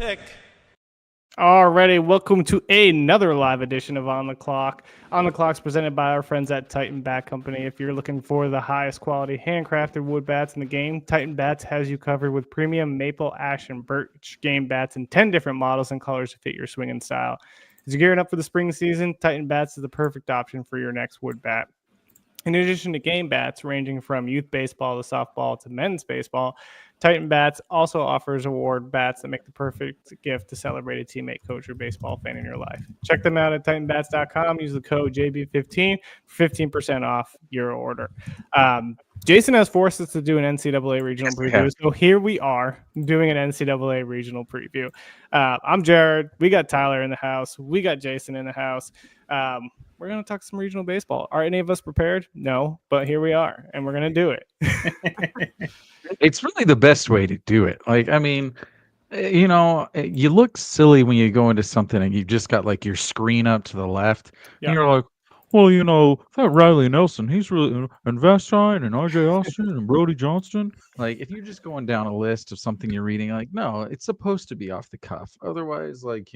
music. Alrighty, welcome to another live edition of On the Clock. On the Clock's presented by our friends at Titan Bat Company. If you're looking for the highest quality handcrafted wood bats in the game, Titan Bats has you covered with premium maple, ash, and birch game bats in 10 different models and colors to fit your swinging style. As you're gearing up for the spring season, Titan Bats is the perfect option for your next wood bat. In addition to game bats ranging from youth baseball to softball to men's baseball, Titan Bats also offers award bats that make the perfect gift to celebrate a teammate, coach, or baseball fan in your life. Check them out at titanbats.com. Use the code JB15 for 15% off your order. Jason has forced us to do an NCAA regional preview, so here we are doing an NCAA regional preview. I'm Jared. We got Tyler in the house. We got Jason in the house. We're going to talk some regional baseball. Are any of us prepared? No, but here we are, and we're going to do it. It's really the best way to do it. Like, I mean, you look silly when you go into something and you've just got like your screen up to the left. Yeah. And you're like, well, that Riley Nelson, he's really, and Vestine and RJ Austin and Brody Johnston. Like, if you're just going down a list of something you're reading, like, no, it's supposed to be off the cuff. Otherwise, like,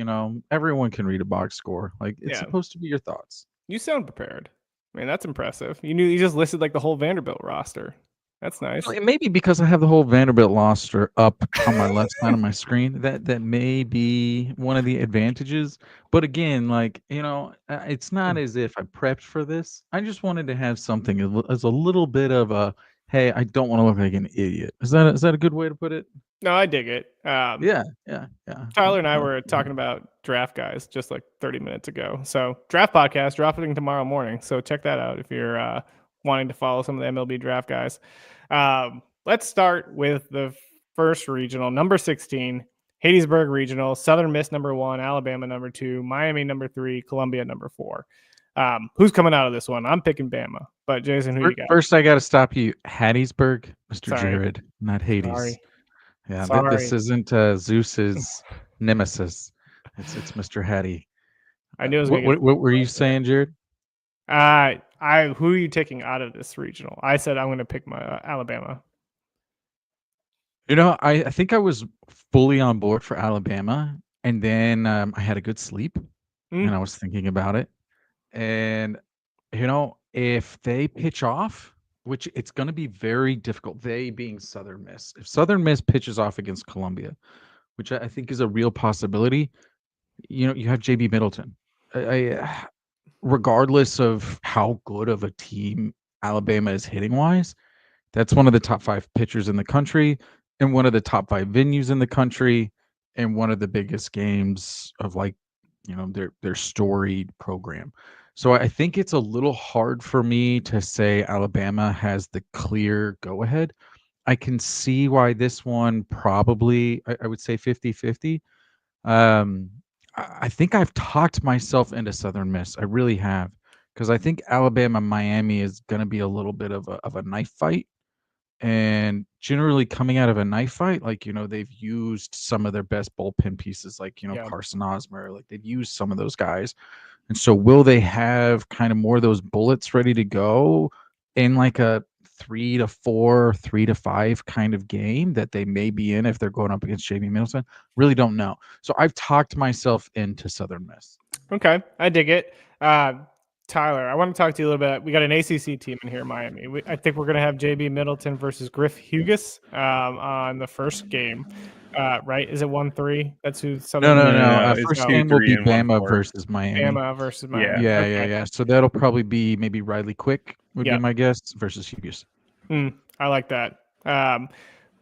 everyone can read a box score. Like, it's supposed to be your thoughts. You sound prepared. I mean, that's impressive. You just listed like the whole Vanderbilt roster. That's nice. Well, maybe because I have the whole Vanderbilt roster up on my left side of my screen, that may be one of the advantages. But again, like, it's not as if I prepped for this. I just wanted to have something as a little bit of a, hey, I don't want to look like an idiot. Is that a good way to put it? No, I dig it. Yeah. Tyler and I were talking about draft guys just like 30 minutes ago. So draft podcast dropping tomorrow morning. So check that out if you're wanting to follow some of the MLB draft guys. Let's start with the first regional, number 16, Hattiesburg Regional, Southern Miss number 1, Alabama number 2, Miami number 3, Columbia number 4. Who's coming out of this one? I'm picking Bama, but Jason, who you got? First, I got to stop you. Hattiesburg, Mr. Jared, not Hades. Sorry. Yeah, this isn't Zeus's nemesis. It's Mr. Hattie. I knew. What were you saying, Jared? Who are you taking out of this regional? I said I'm going to pick my Alabama. I think I was fully on board for Alabama, and then I had a good sleep, and I was thinking about it, and if they pitch off, which it's going to be very difficult, they being Southern Miss. If Southern Miss pitches off against Columbia, which I think is a real possibility, you have JB Middleton. Regardless of how good of a team Alabama is hitting wise, that's one of the top 5 pitchers in the country and one of the top 5 venues in the country and one of the biggest games of their storied program. So I think it's a little hard for me to say Alabama has the clear go-ahead. I can see why this one probably, I would say 50-50. I think I've talked myself into Southern Miss. I really have, because I think Alabama-Miami is going to be a little bit of a knife fight. And generally coming out of a knife fight, they've used some of their best bullpen pieces, Carson Osmer, they've used some of those guys. And so will they have kind of more of those bullets ready to go in like a 3-4, 3-5 kind of game that they may be in if they're going up against JB Middleton? Really don't know. So I've talked myself into Southern Miss. Okay, I dig it. Tyler, I want to talk to you a little bit. We got an ACC team in here, Miami. I think we're going to have JB Middleton versus Griff Hughes on the first game. Right? Is it 1-3? That's who. No. First game will be Bama versus Miami. Bama versus Miami. Yeah. So that'll probably be maybe Riley Quick would be my guess versus Hughes. I like that.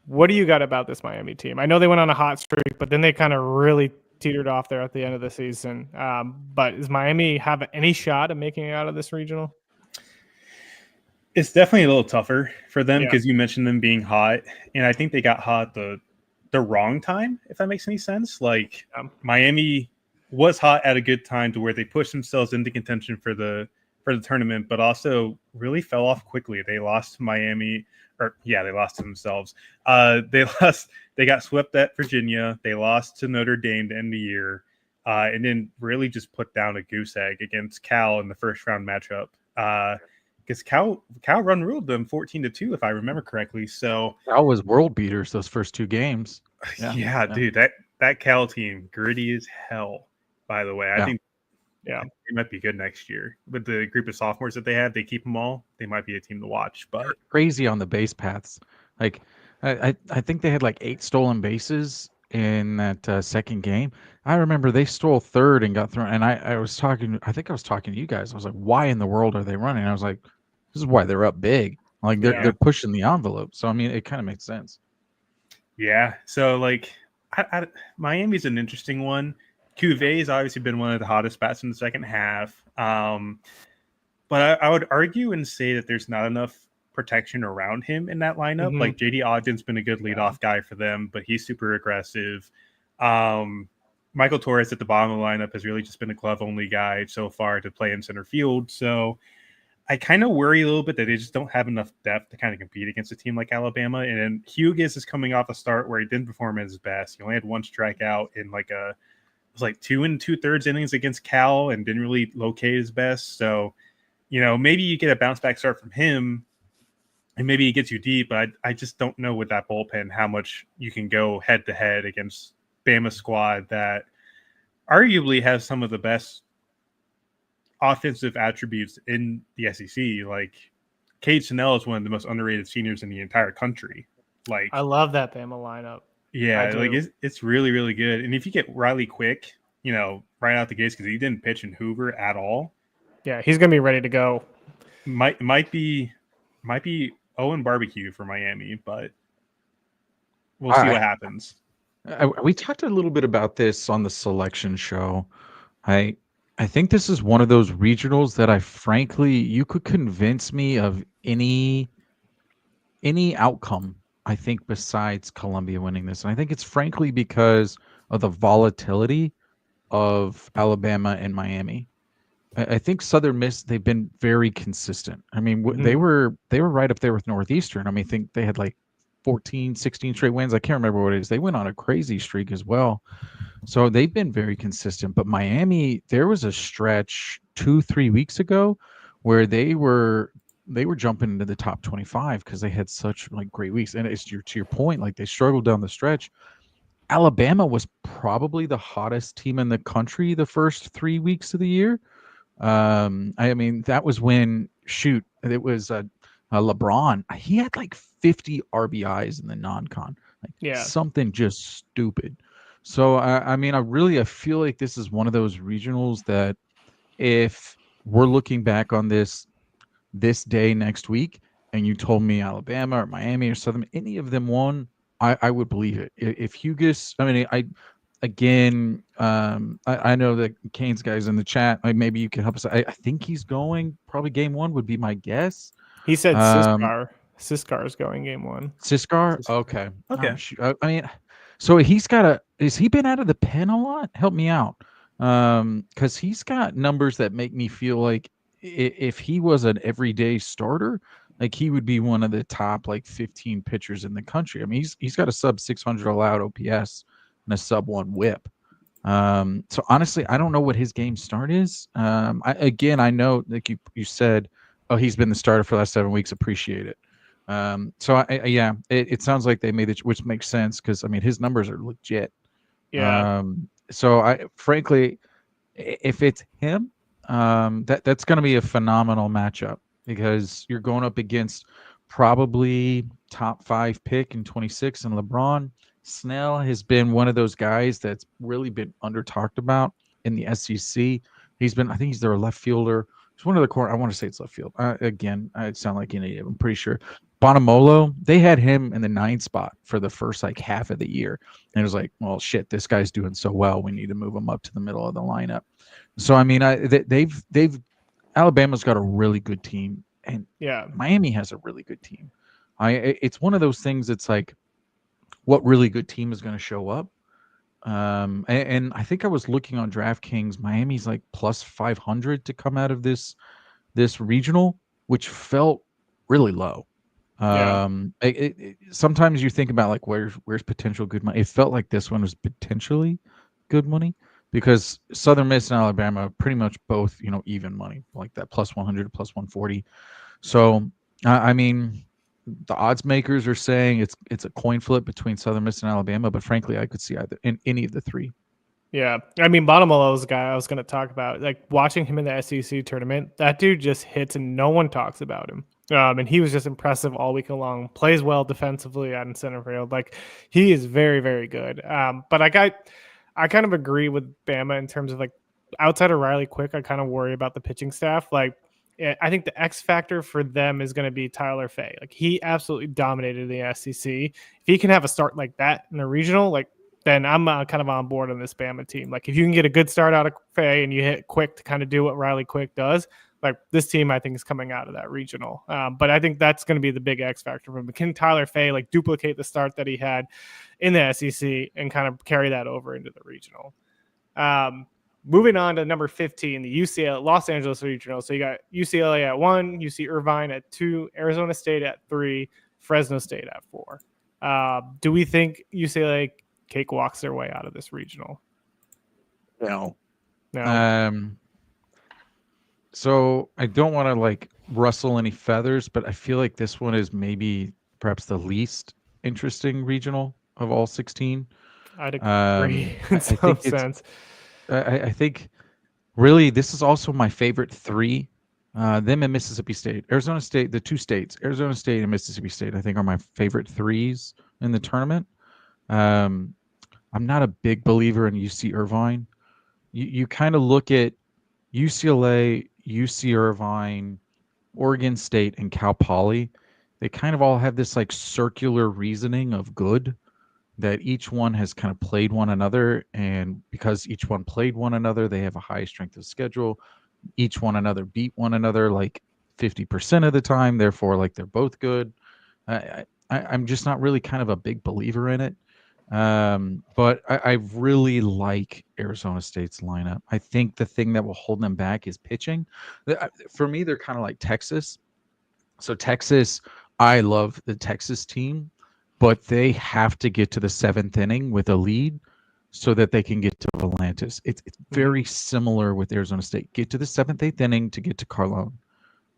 What do you got about this Miami team? I know they went on a hot streak, but then they kind of really teetered off there at the end of the season. But does Miami have any shot of making it out of this regional? It's definitely a little tougher for them because you mentioned them being hot, and I think they got hot the wrong time, if that makes any sense. Miami was hot at a good time to where they pushed themselves into contention for the tournament, but also really fell off quickly. They lost to Miami, they lost to themselves. They got swept at Virginia. They lost to Notre Dame to end the year, and then really just put down a goose egg against Cal in the first round matchup. Because Cal run ruled them 14-2, if I remember correctly. So Cal was world beaters those first 2 games. Yeah, dude, that Cal team, gritty as hell, by the way. I think they might be good next year. With the group of sophomores that they have, they keep them all. They might be a team to watch. But they're crazy on the base paths. Like I think they had like 8 stolen bases in that second game. I remember they stole third and got thrown. And I was talking. I think I was talking to you guys. I was like, why in the world are they running? I was like, this is why they're up big. Like they're pushing the envelope. So I mean, it kind of makes sense. Yeah. So like, Miami's an interesting one. Cuvée has obviously been one of the hottest bats in the second half. But I would argue and say that there's not enough protection around him in that lineup. Like JD Ogden's been a good leadoff guy for them, but he's super aggressive. Michael Torres at the bottom of the lineup has really just been a glove-only guy so far to play in center field. So I kind of worry a little bit that they just don't have enough depth to kind of compete against a team like Alabama. And then Hughes is coming off a start where he didn't perform at his best. He only had one strikeout in it was like 2 2/3 innings against Cal and didn't really locate his best. So, maybe you get a bounce back start from him and maybe he gets you deep, but I just don't know with that bullpen how much you can go head to head against Bama squad that arguably has some of the best offensive attributes in the SEC. Like Cade Snell is one of the most underrated seniors in the entire country. Like I love that Bama lineup. Yeah, like it's really, really good. And if you get Riley Quick, right out the gates because he didn't pitch in Hoover at all. Yeah, he's gonna be ready to go. Might be Owen barbecue for Miami, but we'll see what happens. We talked a little bit about this on the selection show. I think this is one of those regionals that frankly, you could convince me of any outcome, I think, besides Columbia winning this. And I think it's frankly because of the volatility of Alabama and Miami. I think Southern Miss, they've been very consistent. I mean, they were right up there with Northeastern. I mean, I think they had like 14, 16 straight wins. I can't remember what it is. They went on a crazy streak as well. So they've been very consistent. But Miami, there was a stretch 2-3 weeks ago where they were jumping into the top 25 because they had such like great weeks. And it's to your point, like they struggled down the stretch. Alabama was probably the hottest team in the country the first 3 weeks of the year. I mean, that was when it was LeBron. He had like 50 RBIs in the non-con, something just stupid. So I mean, I feel like this is one of those regionals that if we're looking back on this day next week, and you told me Alabama or Miami or Southern, any of them won, I would believe it. If Hughes, I mean, I know that Kane's guys in the chat. Maybe you can help us. I think he's going. Probably game 1 would be my guess. He said Siskar. Siskar is going game 1. Siskar? Okay. I mean, so has he been out of the pen a lot? Help me out. Because he's got numbers that make me feel like if he was an everyday starter, like he would be one of the top like 15 pitchers in the country. I mean, he's got a sub 600 allowed OPS and a sub 1 WHIP. So honestly, I don't know what his game start is. I know like you said, he's been the starter for the last 7 weeks. Appreciate it. So it sounds like they made it, which makes sense because I mean his numbers are legit. Yeah. So frankly, if it's him, that's going to be a phenomenal matchup because you're going up against probably top 5 pick in 26 and LeBron. Snell has been one of those guys that's really been under talked about in the SEC. I think he's their left fielder. It's one of the corner. I want to say it's left field. Again, I sound like an idiot. I'm pretty sure. Bonamolo, they had him in the 9th spot for the first like half of the year. And it was like, well, shit, this guy's doing so well. We need to move him up to the middle of the lineup. So, I mean, Alabama's got a really good team. And Miami has a really good team. It's one of those things that's like, what really good team is going to show up? And I think I was looking on DraftKings. Miami's like plus 500 to come out of this regional, which felt really low. Sometimes you think about like where's potential good money. It felt like this one was potentially good money because Southern Miss and Alabama are pretty much both even money, like that plus 100 plus 140. So I mean, the odds makers are saying it's a coin flip between Southern Miss and Alabama, but frankly, I could see either in any of the three. Yeah, I mean, Bonamolo was a guy I was going to talk about. Like watching him in the SEC tournament, that dude just hits and no one talks about him. And he was just impressive all week long. Plays well defensively out in center field. Like he is very, very good. But I kind of agree with Bama in terms of like outside of Riley Quick, I kind of worry about the pitching staff. Like I think the X factor for them is going to be Tyler Fay. Like he absolutely dominated the SEC. If he can have a start like that in the regional, like then I'm kind of on board on this Bama team. Like if you can get a good start out of Fay and you hit Quick to kind of do what Riley Quick does, like this team I think is coming out of that regional. But I think that's going to be the big X factor for him. Can Tyler Fay like duplicate the start that he had in the SEC and kind of carry that over into the regional? Moving on to number 15, the UCLA Los Angeles Regional. So you got UCLA at 1, UC Irvine at 2, Arizona State at 3, Fresno State at 4. Do we think UCLA cakewalks their way out of this regional? No. So I don't want to like rustle any feathers, but I feel like this one is maybe perhaps the least interesting regional of all 16. I'd agree in some sense. I think really this is also my favorite 3. Them and Mississippi State. Arizona State, the 2 states, Arizona State and Mississippi State, I think are my favorite 3s in the tournament. I'm not a big believer in UC Irvine. You kind of look at UCLA, UC Irvine, Oregon State, and Cal Poly. They kind of all have this like circular reasoning of good, that each one has kind of played one another, and because each one played one another, they have a high strength of schedule. Each one another beat one another like 50% of the time, therefore like they're both good. I'm just not really kind of a big believer in it. But I really like Arizona State's lineup. I think the thing that will hold them back is pitching. For me, they're kind of like Texas. So Texas, I love the Texas team, but they have to get to the 7th inning with a lead so that they can get to Volantis. It's very similar with Arizona State. Get to the 7th, 8th inning to get to Carlone,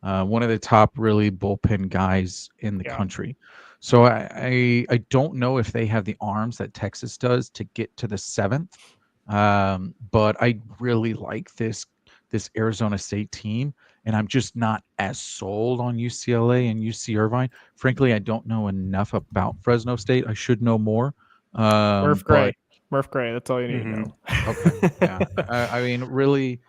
one of the top really bullpen guys in the country. So I don't know if they have the arms that Texas does to get to the 7th, but I really like this Arizona State team, and I'm just not as sold on UCLA and UC Irvine. Frankly, I don't know enough about Fresno State. I should know more. Murph Gray. Murph Gray. That's all you need to know. Okay. Yeah. I mean, really,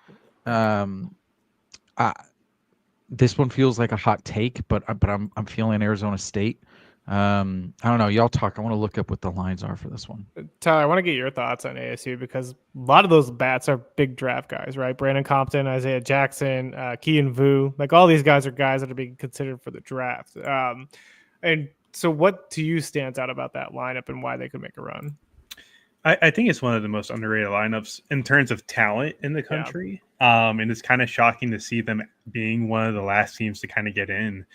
this one feels like a hot take, but I'm feeling Arizona State. I don't know. Y'all talk. I want to look up what the lines are for this one. Tyler, I want to get your thoughts on ASU because a lot of those bats are big draft guys, right? Brandon Compton, Isaiah Jackson, Kian Vu, like all these guys are guys that are being considered for the draft. And so what to you stands out about that lineup and why they could make a run? I think it's one of the most underrated lineups in terms of talent in the country. Yeah. And it's kind of shocking to see them being one of the last teams to kind of get in.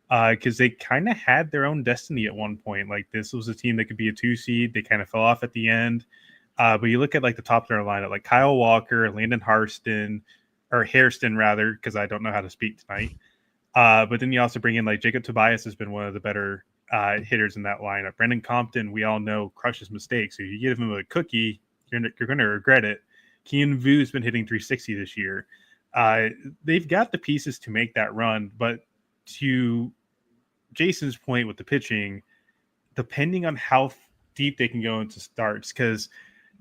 Because they kind of had their own destiny at one point. Like this was a team that could be a 2 seed. They kind of fell off at the end. But you look at like the top of their lineup, like Kyle Walker, Landon Hairston, rather, because I don't know how to speak tonight. But then you also bring in like Jacob Tobias has been one of the better hitters in that lineup. Brandon Compton, we all know, crushes mistakes. So if you give him a cookie, you're going to regret it. Kian Vu's been hitting 360 this year. They've got the pieces to make that run, but to Jason's point with the pitching, depending on how deep they can go into starts, because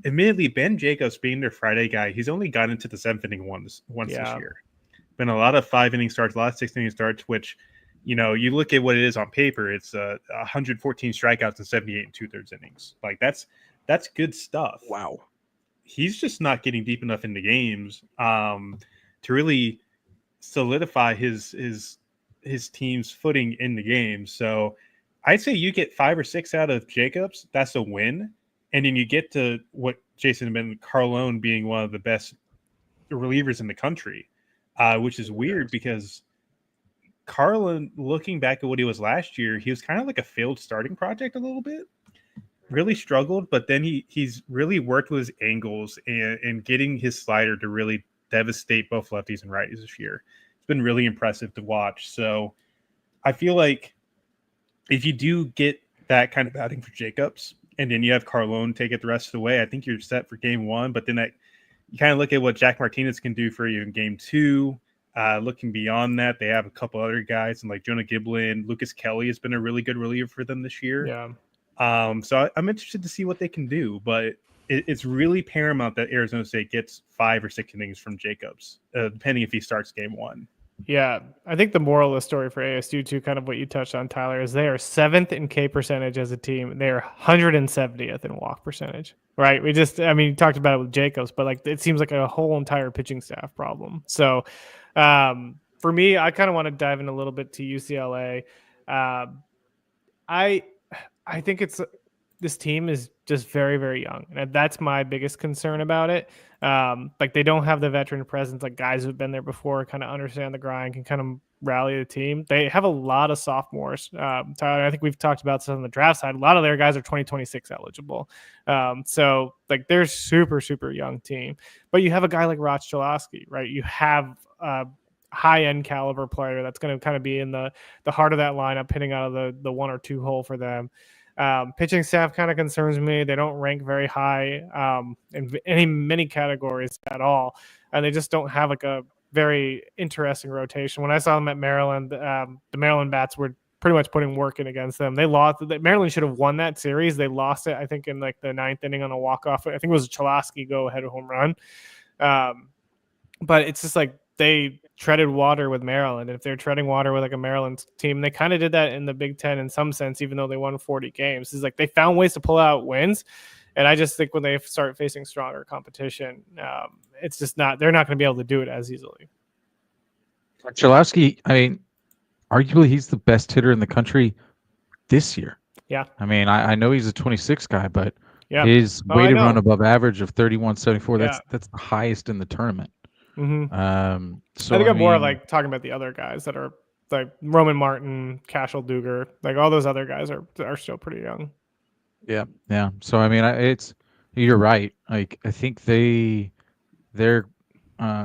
admittedly, Ben Jacobs being their Friday guy, he's only gotten into the 7th inning once this year. Been a lot of 5-inning starts, a lot of 6-inning starts, which, you know, you look at what it is on paper, it's 114 strikeouts and 78 and 2/3 innings. Like that's good stuff. Wow. He's just not getting deep enough into games to really solidify his team's footing in the game. So I'd say you get 5 or 6 out of Jacobs, that's a win. And then you get to what Jason mentioned, Carlone being one of the best relievers in the country, which is weird because Carlone, looking back at what he was last year, he was kind of like a failed starting project a little bit. Really struggled, but then he's really worked with his angles and getting his slider to really devastate both lefties and righties this year. It's been really impressive to watch. So I feel like if you do get that kind of outing for Jacobs, and then you have Carlone take it the rest of the way, I think you're set for game one. But then you kind of look at what Jack Martinez can do for you in game two. Looking beyond that, they have a couple other guys, and like Jonah Giblin, Lucas Kelly has been a really good reliever for them this year. Yeah. So I'm interested to see what they can do, but it's really paramount that Arizona State gets 5 or 6 innings from Jacobs, depending if he starts game one. Yeah, I think the moral of the story for ASU too, kind of what you touched on, Tyler, is they are 7th in K percentage as a team. They are 170th in walk percentage. Right? You talked about it with Jacobs, but like it seems like a whole entire pitching staff problem. So, for me, I kind of want to dive in a little bit to UCLA. I think this team is just very, very young. And that's my biggest concern about it. Like they don't have the veteran presence, like guys who've been there before, kind of understand the grind, can kind of rally the team. They have a lot of sophomores. Tyler, I think we've talked about this on the draft side. A lot of their guys are 2026 eligible. So like they're super, super young team. But you have a guy like Roch Chalosky, right? You have high-end caliber player that's going to kind of be in the heart of that lineup, hitting out of the 1 or 2 hole for them. Pitching staff kind of concerns me. They don't rank very high in many categories at all, and they just don't have like a very interesting rotation. When I saw them at Maryland, the Maryland bats were pretty much putting work in against them. They lost. Maryland should have won that series. They lost it, I think, in like the 9th inning on a walk-off. I think it was a Chalosky go-ahead home run. But it's just like they treaded water with Maryland. And if they're treading water with like a Maryland team, they kind of did that in the Big Ten in some sense, even though they won 40 games. It's like they found ways to pull out wins. And I just think when they start facing stronger competition, it's just they're not going to be able to do it as easily. Chalosky, arguably he's the best hitter in the country this year. Yeah. I know he's a 26 guy, but his weighted run above average of 31.74, that's the highest in the tournament. Mm-hmm. So I think I'm more like talking about the other guys that are like Roman Martin, Cashel Duger, like all those other guys are still pretty young. Yeah. So you're right. Like I think their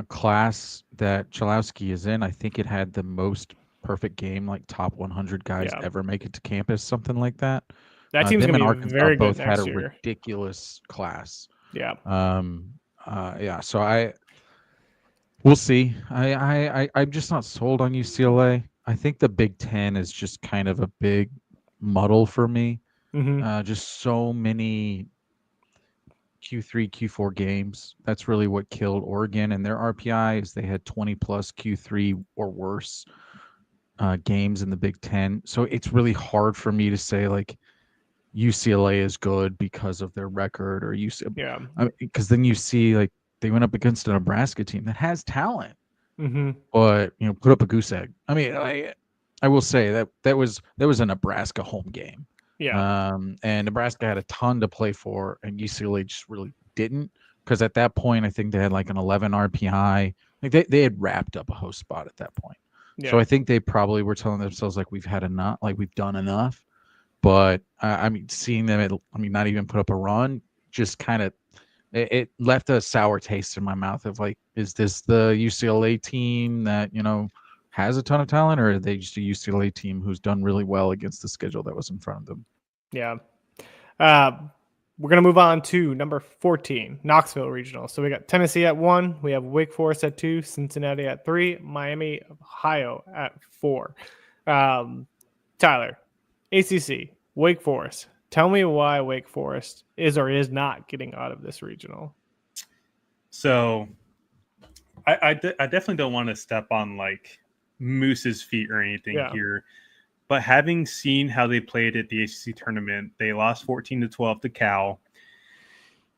class that Chalosky is in, I think it had the most perfect game, like top 100 guys ever make it to campus, something like that. That team's them gonna and be Arkansas very both good had next a year. ridiculous class. Yeah. So we'll see. I'm just not sold on UCLA. I think the Big Ten is just kind of a big muddle for me. Mm-hmm. Just so many Q3, Q4 games. That's really what killed Oregon and their RPI is they had 20 plus Q3 or worse games in the Big Ten. So it's really hard for me to say like UCLA is good because of their record or because then you see like they went up against a Nebraska team that has talent, but put up a goose egg. I will say that was a Nebraska home game. Yeah. And Nebraska had a ton to play for, and UCLA just really didn't. Because at that point, I think they had like an 11 RPI. Like they had wrapped up a host spot at that point. Yeah. So I think they probably were telling themselves like we've had enough, like we've done enough. But seeing them, not even put up a run, just kind of it left a sour taste in my mouth of like, is this the UCLA team that has a ton of talent, or are they just a UCLA team who's done really well against the schedule that was in front of them? Yeah. We're going to move on to number 14, Knoxville Regional. So we got Tennessee at 1. We have Wake Forest at 2, Cincinnati at 3, Miami, Ohio at 4. Tyler, ACC, Wake Forest. Tell me why Wake Forest is or is not getting out of this regional. So I definitely don't want to step on like Moose's feet or anything here. But having seen how they played at the ACC tournament, they lost 14-12 to Cal.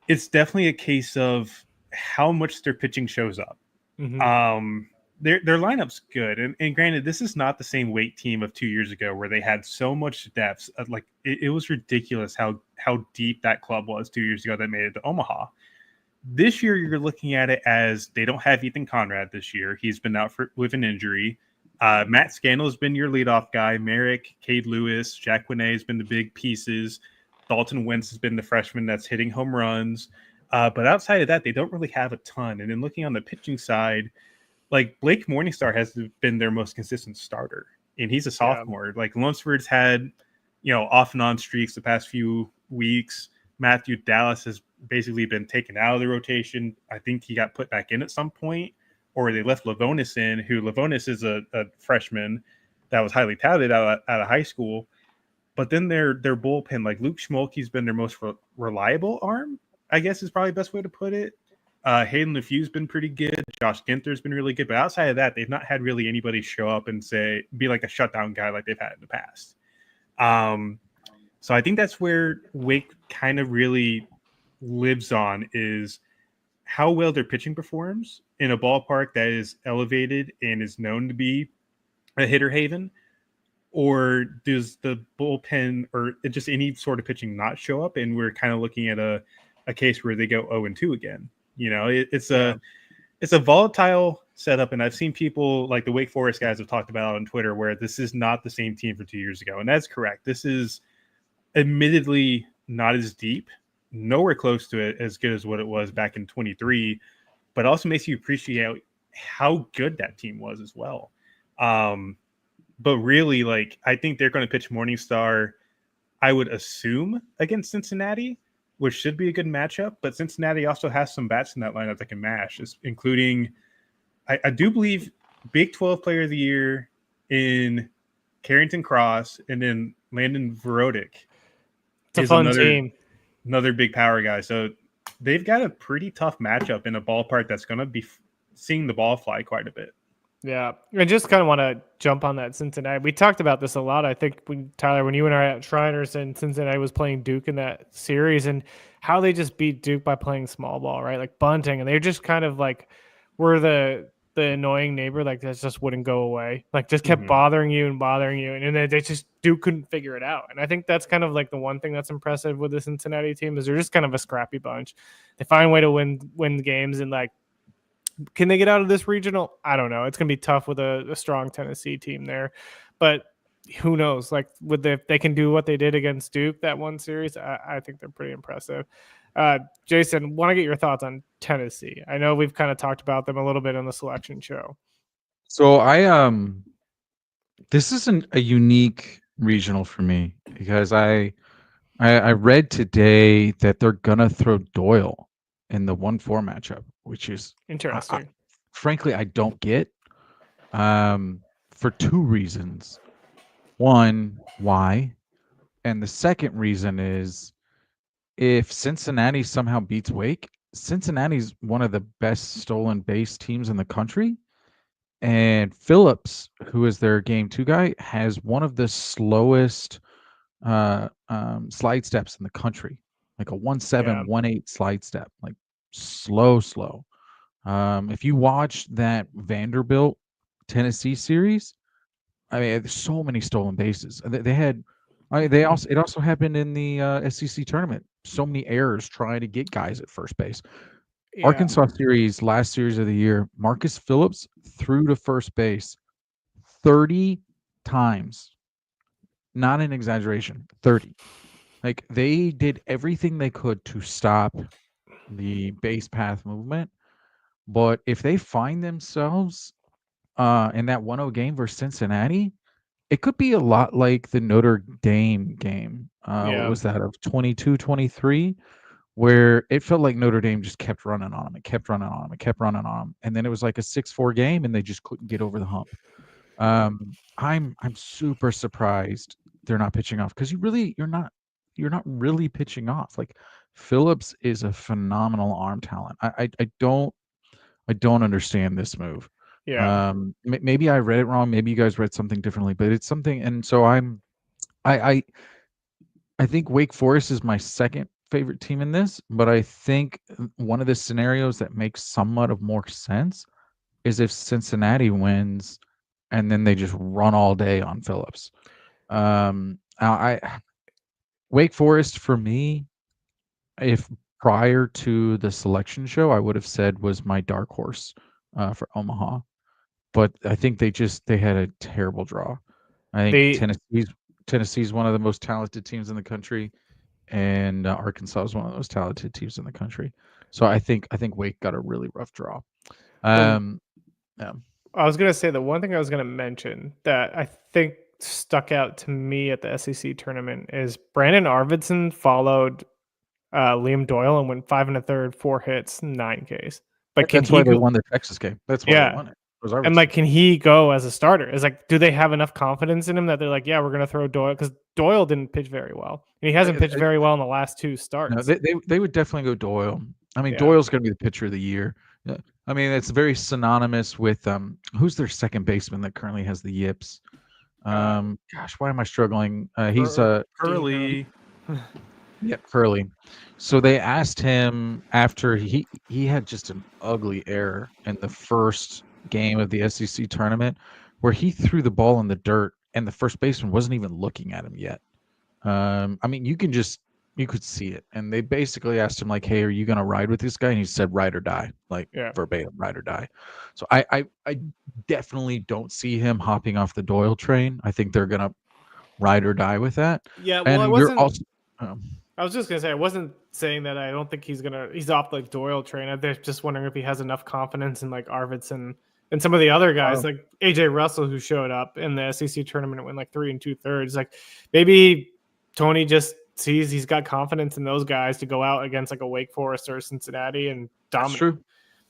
It's definitely a case of how much their pitching shows up. Mm-hmm. Their lineup's good, and granted, this is not the same Wake team of 2 years ago where they had so much depth. Like it was ridiculous how deep that club was 2 years ago that made it to Omaha. This year, you're looking at it as they don't have Ethan Conrad this year. He's been out with an injury. Matt Scandal has been your leadoff guy. Merrick, Cade Lewis, Jack Winay has been the big pieces. Dalton Wentz has been the freshman that's hitting home runs. But outside of that, they don't really have a ton. And then looking on the pitching side, like Blake Morningstar has been their most consistent starter. And he's a sophomore. Yeah. Like Lunsford's had off and on streaks the past few weeks. Matthew Dallas has basically been taken out of the rotation. I think he got put back in at some point, or they left Lavonis in, who Lavonis is a freshman that was highly touted out of high school. But then their bullpen, like Luke Schmolke's been their most reliable arm, I guess is probably the best way to put it. Hayden LeFew's been pretty good. Josh Ginther's been really good. But outside of that, they've not had really anybody show up and be like a shutdown guy like they've had in the past. So I think that's where Wake kind of really lives on, is how well their pitching performs in a ballpark that is elevated and is known to be a hitter haven. Or does the bullpen or just any sort of pitching not show up, and we're kind of looking at a case where they go 0-2 again? It's a volatile setup, and I've seen people like the Wake Forest guys have talked about on Twitter where this is not the same team for 2 years ago, and that's correct. This is admittedly not as deep, nowhere close to it as good as what it was back in 23, but also makes you appreciate how good that team was as well. But really, like, I think they're going to pitch Morningstar, I would assume, against Cincinnati, which should be a good matchup. But Cincinnati also has some bats in that lineup that can mash, including, I do believe, Big 12 Player of the Year in Carrington Cross, and then Landon Vorodic. It's a fun team. Another big power guy. So they've got a pretty tough matchup in a ballpark that's going to be seeing the ball fly quite a bit. Yeah, I just kind of want to jump on that Cincinnati. We talked about this a lot. I think Tyler, when you and I at Shriners and Cincinnati was playing Duke in that series, and how they just beat Duke by playing small ball, right? Like bunting, and they just kind of like were the annoying neighbor, like that just wouldn't go away, like just kept bothering you, and then they just Duke couldn't figure it out. And I think that's kind of like the one thing that's impressive with the Cincinnati team is they're just kind of a scrappy bunch. They find a way to win games, and like, can they get out of this regional? I don't know. It's going to be tough with a strong Tennessee team there, but who knows? Like, if they can do what they did against Duke that one series, I think they're pretty impressive. Jason, want to get your thoughts on Tennessee? I know we've kind of talked about them a little bit on the selection show. So this isn't a unique regional for me, because I read today that they're gonna throw Doyle in the 1-4 matchup, which is interesting. Frankly, I don't get, for two reasons. One, why? And the second reason is, if Cincinnati somehow beats Wake, Cincinnati's one of the best stolen base teams in the country. And Phillips, who is their game 2 guy, has one of the slowest slide steps in the country, like a 1.7, 1.8 slide step, like slow. If you watch that Vanderbilt Tennessee series, I mean, there's so many stolen bases. It also happened in the SEC tournament. So many errors trying to get guys at first base. Yeah. Arkansas series, last series of the year, Marcus Phillips threw to first base 30 times. Not an exaggeration, 30. Like, they did everything they could to stop the base path movement. But if they find themselves in that 1-0 game versus Cincinnati, it could be a lot like the Notre Dame game. What was that, of 22-23? Where it felt like Notre Dame just kept running on them. And then it was like a 6-4 game, and they just couldn't get over the hump. I'm super surprised they're not pitching off, because you're not really pitching off. Like, Phillips is a phenomenal arm talent. I don't understand this move. Yeah. Maybe I read it wrong. Maybe you guys read something differently, but it's something. And so I think Wake Forest is my second favorite team in this, but I think one of the scenarios that makes somewhat of more sense is if Cincinnati wins and then they just run all day on Phillips. Wake Forest, for me, if prior to the selection show, I would have said was my dark horse for Omaha. But I think they had a terrible draw. I think Tennessee's one of the most talented teams in the country, and Arkansas is one of the most talented teams in the country. So I think Wake got a really rough draw. Yeah. I was gonna say, the one thing I was gonna mention that I think stuck out to me at the SEC tournament is Brandon Arvidsson followed Liam Doyle and went 5 1/3, 4 hits, 9 Ks. But That's why they won the Texas game. That's why they won it. And like, can he go as a starter? Is like, do they have enough confidence in him that they're like, yeah, we're going to throw Doyle, because Doyle didn't pitch very well, and he hasn't pitched very well in the last 2 starts. No, they would definitely go Doyle. I mean, Doyle's going to be the pitcher of the year. I mean, it's very synonymous with who's their second baseman that currently has the yips. Gosh, why am I struggling? He's Curly. Yeah, Curly. So they asked him after he had just an ugly error in the first game of the SEC tournament where he threw the ball in the dirt and the first baseman wasn't even looking at him yet. I mean, you could see it. And they basically asked him like, hey, are you going to ride with this guy? And he said, ride or die, like verbatim, ride or die. So I definitely don't see him hopping off the Doyle train. I think they're going to ride or die with that. Yeah, well, I was just gonna say, I wasn't saying that I don't think he's off like Doyle train. I'm just wondering if he has enough confidence in like Arvidsson and some of the other guys, like AJ Russell, who showed up in the SEC tournament and went like 3 2/3. Like, maybe Tony just sees he's got confidence in those guys to go out against like a Wake Forest or Cincinnati and dominate. That's true.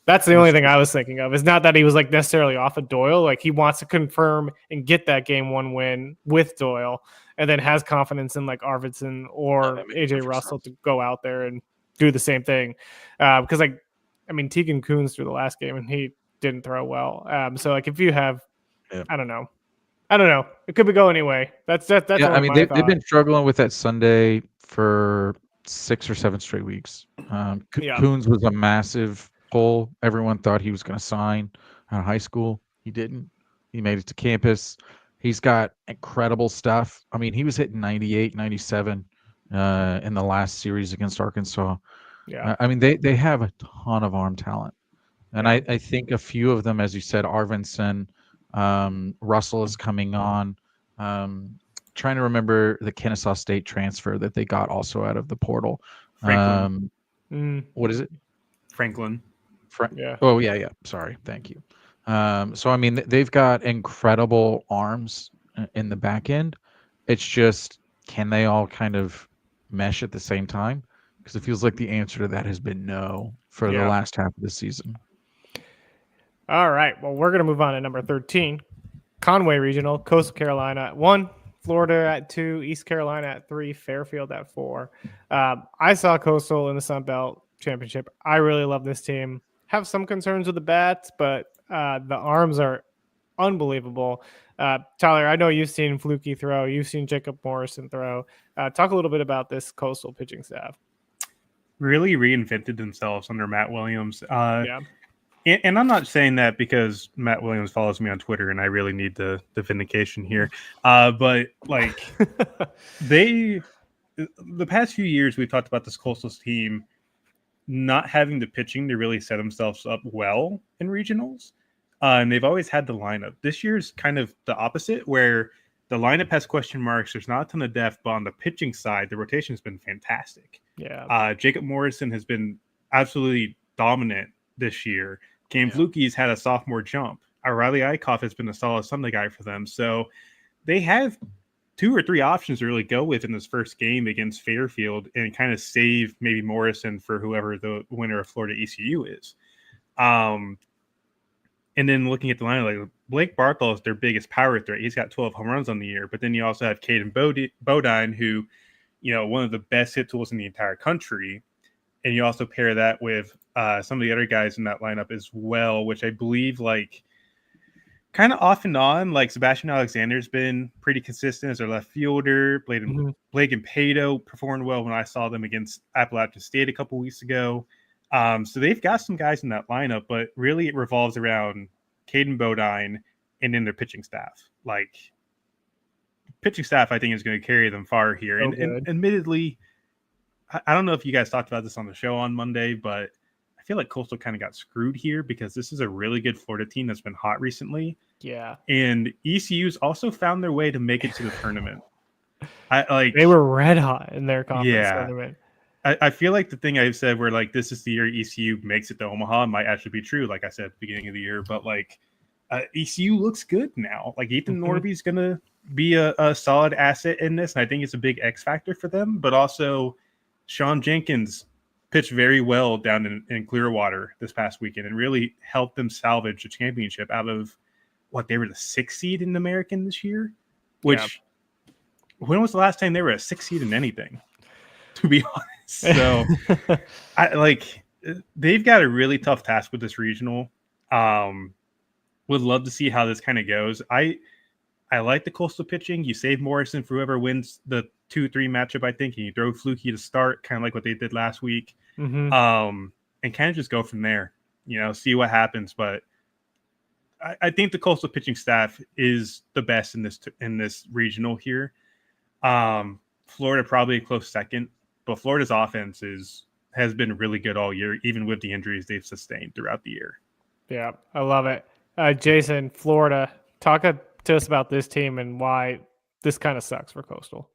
That's the only thing I was thinking of. It's not that he was like necessarily off of Doyle. Like, he wants to confirm and get that game 1 win with Doyle, and then has confidence in like Arvidsson or AJ Russell to go out there and do the same thing. Because like, I mean, Tegan Kuhn's through the last game and he didn't throw well. So like, if you have, I don't know. It could be going anyway. That's. I mean, they've been struggling with that Sunday for 6 or 7 straight weeks. Kuhn's was a massive pull. Everyone thought he was going to sign out of high school. He didn't. He made it to campus. He's got incredible stuff. I mean, he was hitting 98, 97 in the last series against Arkansas. Yeah. I mean, they have a ton of arm talent. And I think a few of them, as you said, Arvidsson, Russell is coming on. Trying to remember the Kennesaw State transfer that they got also out of the portal. Franklin. What is it? Franklin. Oh, yeah. Sorry. Thank you. So, I mean, they've got incredible arms in the back end. It's just, can they all kind of mesh at the same time? Because it feels like the answer to that has been no for the last half of the season. All right. Well, we're going to move on to number 13. Conway Regional, Coastal Carolina at 1, Florida at 2, East Carolina at 3, Fairfield at 4. I saw Coastal in the Sun Belt Championship. I really love this team. Have some concerns with the bats, but the arms are unbelievable. Tyler, I know you've seen Fluky throw. You've seen Jacob Morrison throw. Talk a little bit about this Coastal pitching staff. Really reinvented themselves under Matt Williams. And I'm not saying that because Matt Williams follows me on Twitter and I really need the vindication here. But like the past few years, we've talked about this Coastal team not having the pitching to really set themselves up well in regionals. And they've always had the lineup. This year's kind of the opposite, where the lineup has question marks. There's not a ton of depth, but on the pitching side, the rotation has been fantastic. Yeah. Jacob Morrison has been absolutely dominant this year. Cam Fluky's had a sophomore jump. Riley Eichhoff has been a solid Sunday guy for them. So they have 2 or 3 options to really go with in this first game against Fairfield and kind of save maybe Morrison for whoever the winner of Florida ECU is. And then looking at the lineup, like Blake Barthol is their biggest power threat. He's got 12 home runs on the year. But then you also have Caden Bodine, who, one of the best hit tools in the entire country. And you also pair that with some of the other guys in that lineup as well, which I believe like kind of off and on, like Sebastian Alexander's been pretty consistent as their left fielder. Blake and Pato performed well when I saw them against Appalachian State a couple weeks ago. So they've got some guys in that lineup, but really it revolves around Caden Bodine and then their pitching staff. Like, pitching staff, I think, is going to carry them far here. And admittedly, I don't know if you guys talked about this on the show on Monday, but I feel like Coastal kind of got screwed here because this is a really good Florida team that's been hot recently. Yeah. And ECU's also found their way to make it to the tournament. They were red hot in their conference tournament. I feel like the thing I've said where like this is the year ECU makes it to Omaha might actually be true, like I said at the beginning of the year. But like ECU looks good now. Like Ethan Norby's gonna be a solid asset in this, and I think it's a big X factor for them. But also, Sean Jenkins pitched very well down in Clearwater this past weekend and really helped them salvage the championship out of what they were the 6th seed in the American this year. Which when was the last time they were a 6th seed in anything? To be honest, so they've got a really tough task with this regional. Would love to see how this kind of goes. I like the Coastal pitching. You save Morrison for whoever wins the 2-3 matchup, I think, and you throw Fluky to start, kind of like what they did last week, and kind of just go from there. See what happens. But I think the Coastal pitching staff is the best in this regional here. Florida probably a close second, but Florida's offense has been really good all year, even with the injuries they've sustained throughout the year. Yeah, I love it. Jason, Florida, talk to us about this team and why this kind of sucks for Coastal.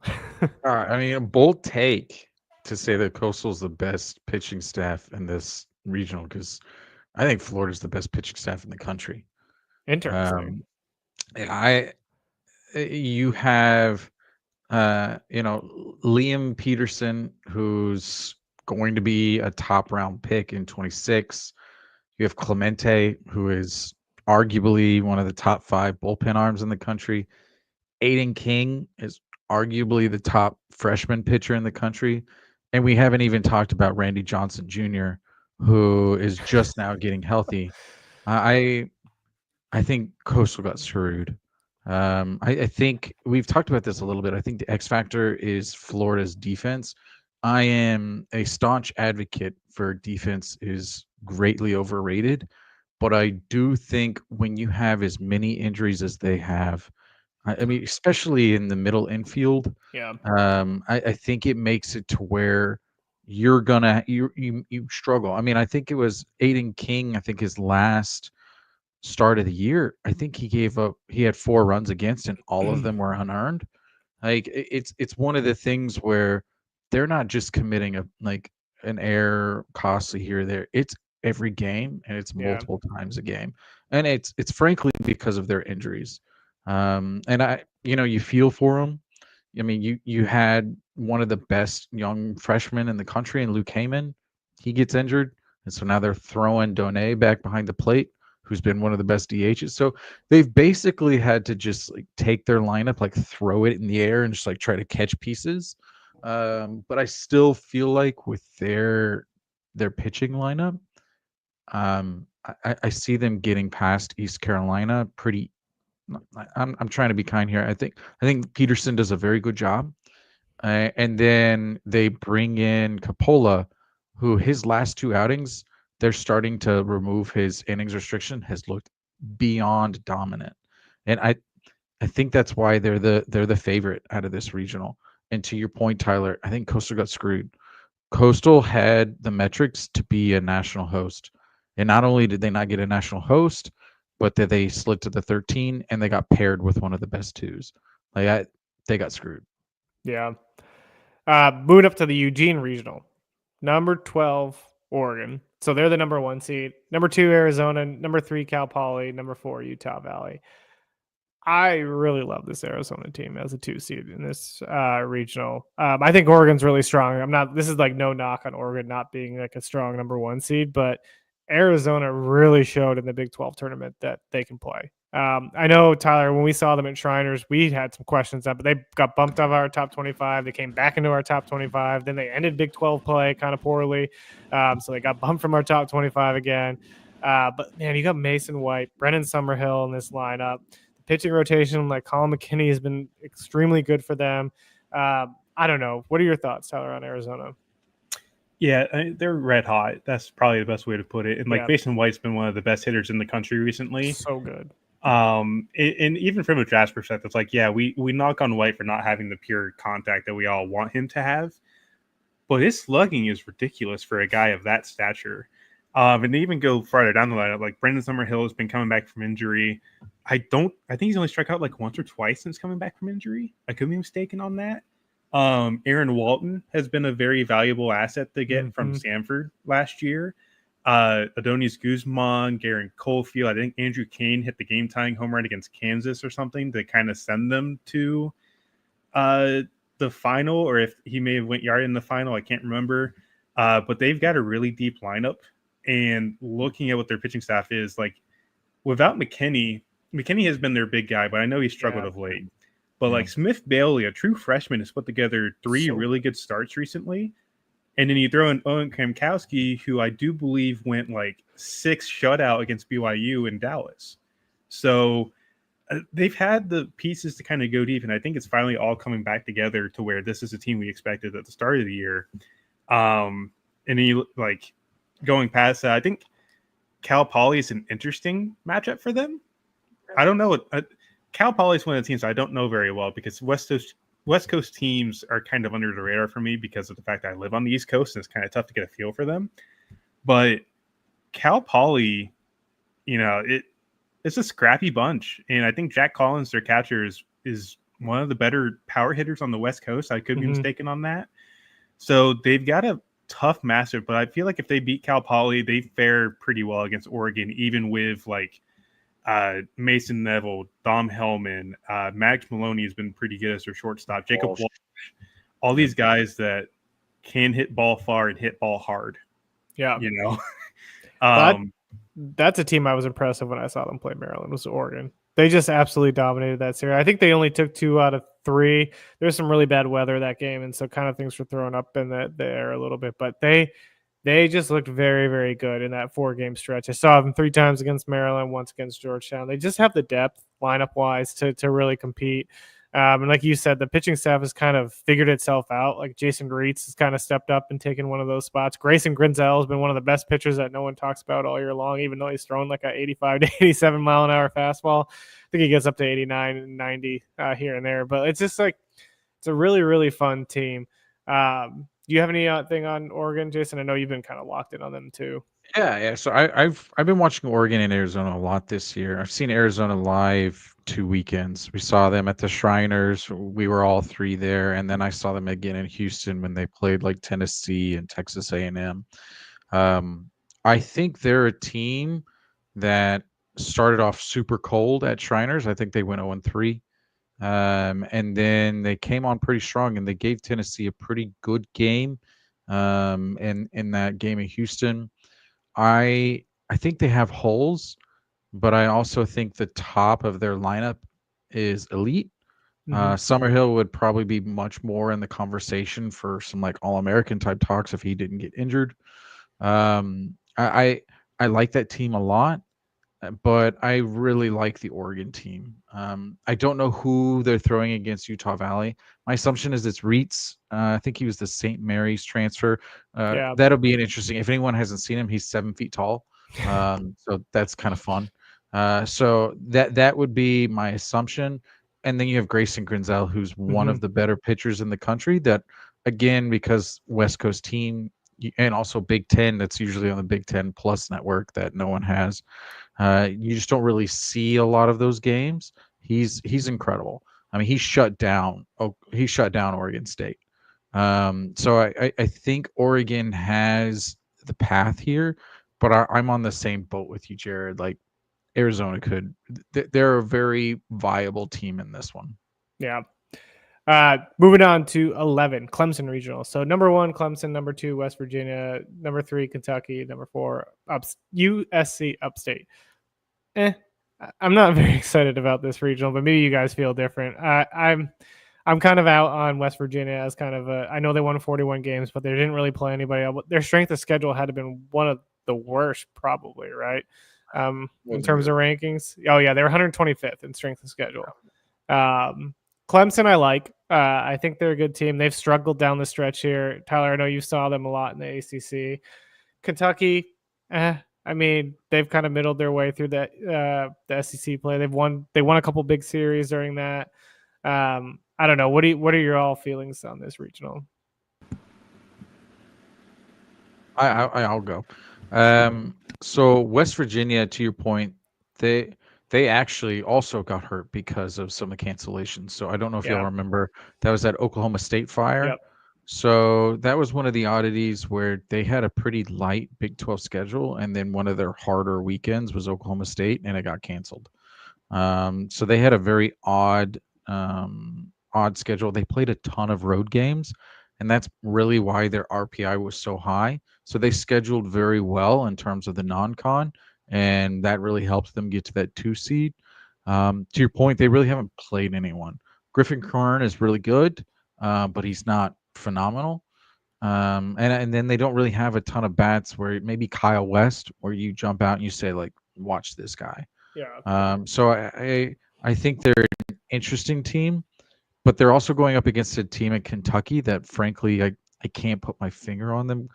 I mean, a bold take to say that Coastal's the best pitching staff in this regional, because I think Florida's the best pitching staff in the country. Interesting. You have Liam Peterson, who's going to be a top round pick in 26. You have Clemente, who is arguably one of the top 5 bullpen arms in the country. Aiden King is arguably the top freshman pitcher in the country. And we haven't even talked about Randy Johnson Jr., who is just now getting healthy. I think Coastal got screwed. I think we've talked about this a little bit. I think the X factor is Florida's defense. I am a staunch advocate for defense is greatly overrated, but I do think when you have as many injuries as they have, I mean, especially in the middle infield, I think it makes it to where you're gonna you struggle. I mean, I think it was Aiden King. I think his last start of the year, I think he had 4 runs against, and all of them were unearned. Like it's one of the things where they're not just committing an error costly here or there. It's every game, and it's multiple times a game, and it's frankly because of their injuries. And you feel for them. I mean, you had one of the best young freshmen in the country in Luke Heyman. He gets injured, and so now they're throwing Donay back behind the plate, who's been one of the best DHs. So they've basically had to just take their lineup, throw it in the air and just try to catch pieces. But I still feel like with their pitching lineup, I see them getting past East Carolina pretty. I'm trying to be kind here. I think Peterson does a very good job, and then they bring in Capola, who his last 2 outings, they're starting to remove his innings restriction, has looked beyond dominant. And I think that's why they're the favorite out of this regional. And to your point, Tyler, I think Coastal got screwed. Coastal had the metrics to be a national host. And not only did they not get a national host, but that they slid to the 13 and they got paired with one of the best 2s. They got screwed. Yeah. Moving up to the Eugene regional. Number 12, Oregon. So they're the number 1 seed. Number 2, Arizona. Number 3, Cal Poly. Number 4, Utah Valley. I really love this Arizona team as a 2 seed in this regional. I think Oregon's really strong. This is no knock on Oregon not being a strong number 1 seed, but Arizona really showed in the Big 12 tournament that they can play. I know, Tyler, when we saw them at Shriners, we had some questions but they got bumped out of our top 25. They came back into our top 25. Then they ended Big 12 play kind of poorly. So they got bumped from our top 25 again. But, man, you got Mason White, Brennan Summerhill in this lineup. The pitching rotation, Colin McKinney, has been extremely good for them. I don't know. What are your thoughts, Tyler, on Arizona? Yeah, they're red hot. That's probably the best way to put it. And Mason White's been one of the best hitters in the country recently. So good. And even from a draft perspective, we knock on White for not having the pure contact that we all want him to have, but his slugging is ridiculous for a guy of that stature. And they even go farther down the lineup, Brendan Summerhill has been coming back from injury. I think he's only struck out once or twice since coming back from injury. I could be mistaken on that. Aaron Walton has been a very valuable asset to get from Stanford last year. Adonis Guzman, Garen Colefield. I think Andrew Kane hit the game-tying home run against Kansas or something to kind of send them to the final, or if he may have went yard in the final, I can't remember. But they've got a really deep lineup, and looking at what their pitching staff is, like without McKinney has been their big guy, but I know he struggled of late. But like Smith Bailey, a true freshman, has put together three really good starts recently. And then you throw in Owen Kramkowski, who I do believe went like 6 shutout against BYU in Dallas. So they've had the pieces to kind of go deep, and I think it's finally all coming back together to where this is a team we expected at the start of the year. And then you like going past that, I think Cal Poly is an interesting matchup for them. I don't know. Cal Poly is one of the teams I don't know very well because West Coast teams are kind of under the radar for me because of the fact that I live on the East Coast and it's kind of tough to get a feel for them. But Cal Poly, it's a scrappy bunch. And I think Jack Collins, their catcher, is one of the better power hitters on the West Coast. I could be mistaken on that. So they've got a tough matchup, but I feel like if they beat Cal Poly, they fare pretty well against Oregon, even with like Mason Neville, Dom Hellman, Max Maloney has been pretty good as their shortstop. Jacob Walsh, all these guys that can hit ball far and hit ball hard. Yeah, that's a team I was impressed with when I saw them play Maryland. Was Oregon? They just absolutely dominated that series. I think they only took 2 out of 3. There was some really bad weather that game, and so kind of things were thrown up in the air a little bit. But they just looked very, very good in that 4-game stretch. I saw them 3 times against Maryland, once against Georgetown. They just have the depth lineup-wise to really compete. And like you said, the pitching staff has kind of figured itself out. Like Jason Reitz has kind of stepped up and taken one of those spots. Grayson Grinzel has been one of the best pitchers that no one talks about all year long, even though he's thrown like a 85 to 87 mile an hour fastball. I think he gets up to 89 and 90 here and there. But it's just like it's a really, really fun team. Do you have anything on Oregon, Jason? I know you've been kind of locked in on them too. Yeah. So I've been watching Oregon and Arizona a lot this year. I've seen Arizona live 2 weekends. We saw them at the Shriners. We were all 3 there, and then I saw them again in Houston when they played like Tennessee and Texas A&M. I think they're a team that started off super cold at Shriners. I think they went 0-3. And then they came on pretty strong, and they gave Tennessee a pretty good game in that game in Houston. I think they have holes, but I also think the top of their lineup is elite. Summerhill would probably be much more in the conversation for some like All-American type talks if he didn't get injured. I like that team a lot, but I really like the Oregon team. I don't know who they're throwing against Utah Valley. My assumption is it's Reitz. I think he was the St. Mary's transfer. That'll be an interesting. If anyone hasn't seen him, he's 7 feet tall. So that's kind of fun. So that would be my assumption. And then you have Grayson Grinzel, who's one of the better pitchers in the country. That again, because West Coast team and also Big Ten, that's usually on the Big Ten Plus network that no one has. You just don't really see a lot of those games. He's incredible. I mean, he shut down Oregon State. So I think Oregon has the path here, but I'm on the same boat with you, Jared. Like Arizona could. They're a very viable team in this one. Yeah. Moving on to 11, Clemson Regional. So number 1, Clemson. Number 2, West Virginia. Number 3, Kentucky. Number 4, USC Upstate. I'm not very excited about this regional, but maybe you guys feel different. I'm kind of out on West Virginia as kind of I know they won 41 games, but they didn't really play anybody else. Their strength of schedule had to have been one of the worst, probably, right? In terms of rankings. Oh, yeah, they were 125th in strength of schedule. Clemson, I like. I think they're a good team. They've struggled down the stretch here. Tyler, I know you saw them a lot in the ACC. Kentucky, I mean, they've kind of middled their way through the SEC play. They won a couple big series during that. I don't know. What are your all feelings on this regional? I'll go. So West Virginia, to your point, they actually also got hurt because of some of the cancellations. So I don't know if y'all remember, that was that Oklahoma State fire. Yep. So that was one of the oddities where they had a pretty light Big 12 schedule, and then one of their harder weekends was Oklahoma State, and it got canceled. So they had a very odd schedule. They played a ton of road games, and that's really why their RPI was so high. So they scheduled very well in terms of the non-con, and that really helped them get to that 2 seed. To your point, they really haven't played anyone. Griffin Kern is really good, but he's not phenomenal. And then they don't really have a ton of bats where maybe Kyle West, where you jump out and you say like, watch this guy. Yeah. So I think they're an interesting team, but they're also going up against a team in Kentucky that, frankly, I can't put my finger on them.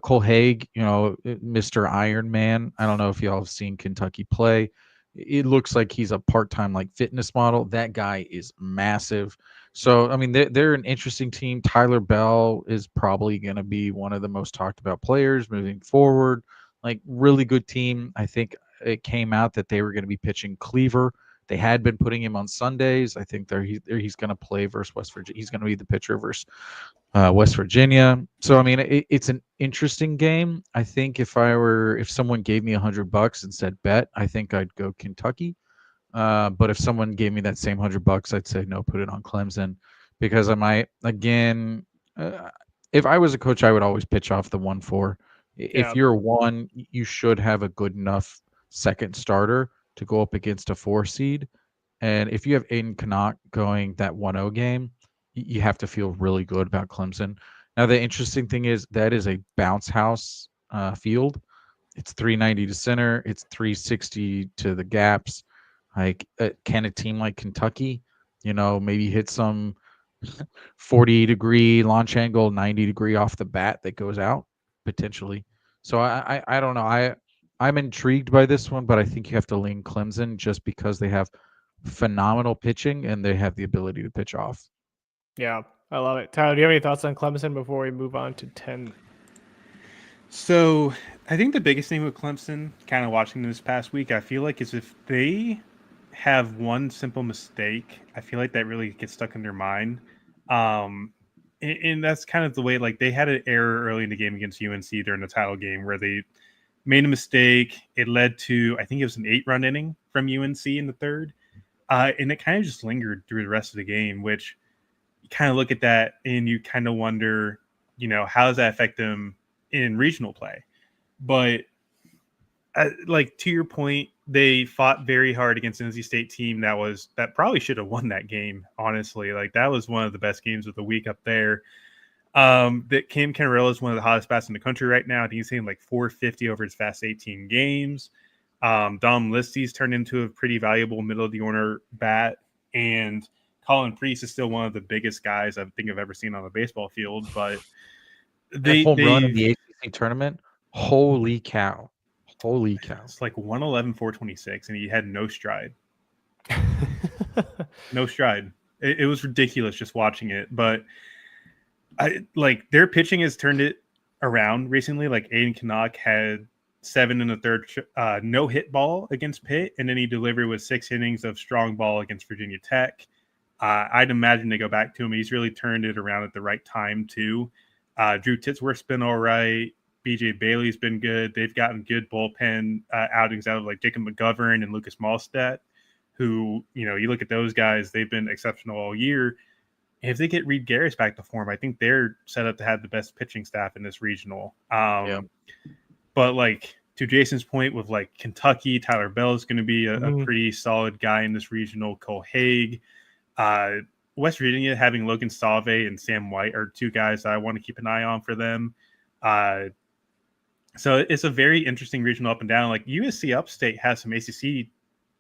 Cole Haig, Mr. Iron Man. I don't know if y'all have seen Kentucky play. It looks like he's a part-time like fitness model. That guy is massive. So I mean, they're an interesting team. Tyler Bell is probably going to be one of the most talked about players moving forward. Like really good team. I think it came out that they were going to be pitching Cleaver. They had been putting him on Sundays. I think he's going to play versus West Virginia. He's going to be the pitcher versus West Virginia. So I mean, it's an interesting game. I think if someone gave me $100 and said bet, I think I'd go Kentucky. But if someone gave me that same $100, I'd say no, put it on Clemson, because I might again. If I was a coach, I would always pitch off the 1-4. If you're one, you should have a good enough second starter to go up against a 4 seed. And if you have Aiden Knock going that 1-0 game, you have to feel really good about Clemson. Now, the interesting thing is that is a bounce house field. It's 390 to center. It's 360 to the gaps. Like, can a team like Kentucky, maybe hit some 40-degree launch angle, 90-degree off the bat that goes out potentially? So I don't know. I'm intrigued by this one, but I think you have to lean Clemson just because they have phenomenal pitching and they have the ability to pitch off. Yeah, I love it. Tyler, do you have any thoughts on Clemson before we move on to 10? So I think the biggest thing with Clemson, kind of watching this past week, I feel like is if they have one simple mistake, I feel like that really gets stuck in their mind. And that's kind of the way, like they had an error early in the game against UNC during the title game where they made a mistake. It led to, I think it was an 8-run inning from UNC in the third. And it kind of just lingered through the rest of the game, which you kind of look at that and you kind of wonder, how does that affect them in regional play? But like to your point, they fought very hard against an NC State team that probably should have won that game. Honestly, like that was one of the best games of the week up there. That Cam Cannarella is one of the hottest bats in the country right now. I think he's hitting like 450 over his fast 18 games. Dom Listy's turned into a pretty valuable middle of the order bat, and Colin Priest is still one of the biggest guys I think I've ever seen on a baseball field. But that home run in the ACC tournament, holy cow! Holy cow! It's like 111, 426, and he had no stride. No stride. It was ridiculous just watching it. But their pitching has turned it around recently. Like Aiden Knock had 7 in the third no hit ball against Pitt, and then he delivered with 6 innings of strong ball against Virginia Tech. I'd imagine they go back to him. He's really turned it around at the right time too. Drew Titsworth's been all right. BJ Bailey's been good. They've gotten good bullpen outings out of like Jacob McGovern and Lucas Malstedt, who, you look at those guys, they've been exceptional all year. If they get Reed Garris back to form, I think they're set up to have the best pitching staff in this regional. But like to Jason's point with like Kentucky, Tyler Bell is going to be a pretty solid guy in this regional. Cole Haig, West Virginia having Logan Salve and Sam White are 2 guys that I want to keep an eye on for them. So it's a very interesting regional up and down. Like USC Upstate has some ACC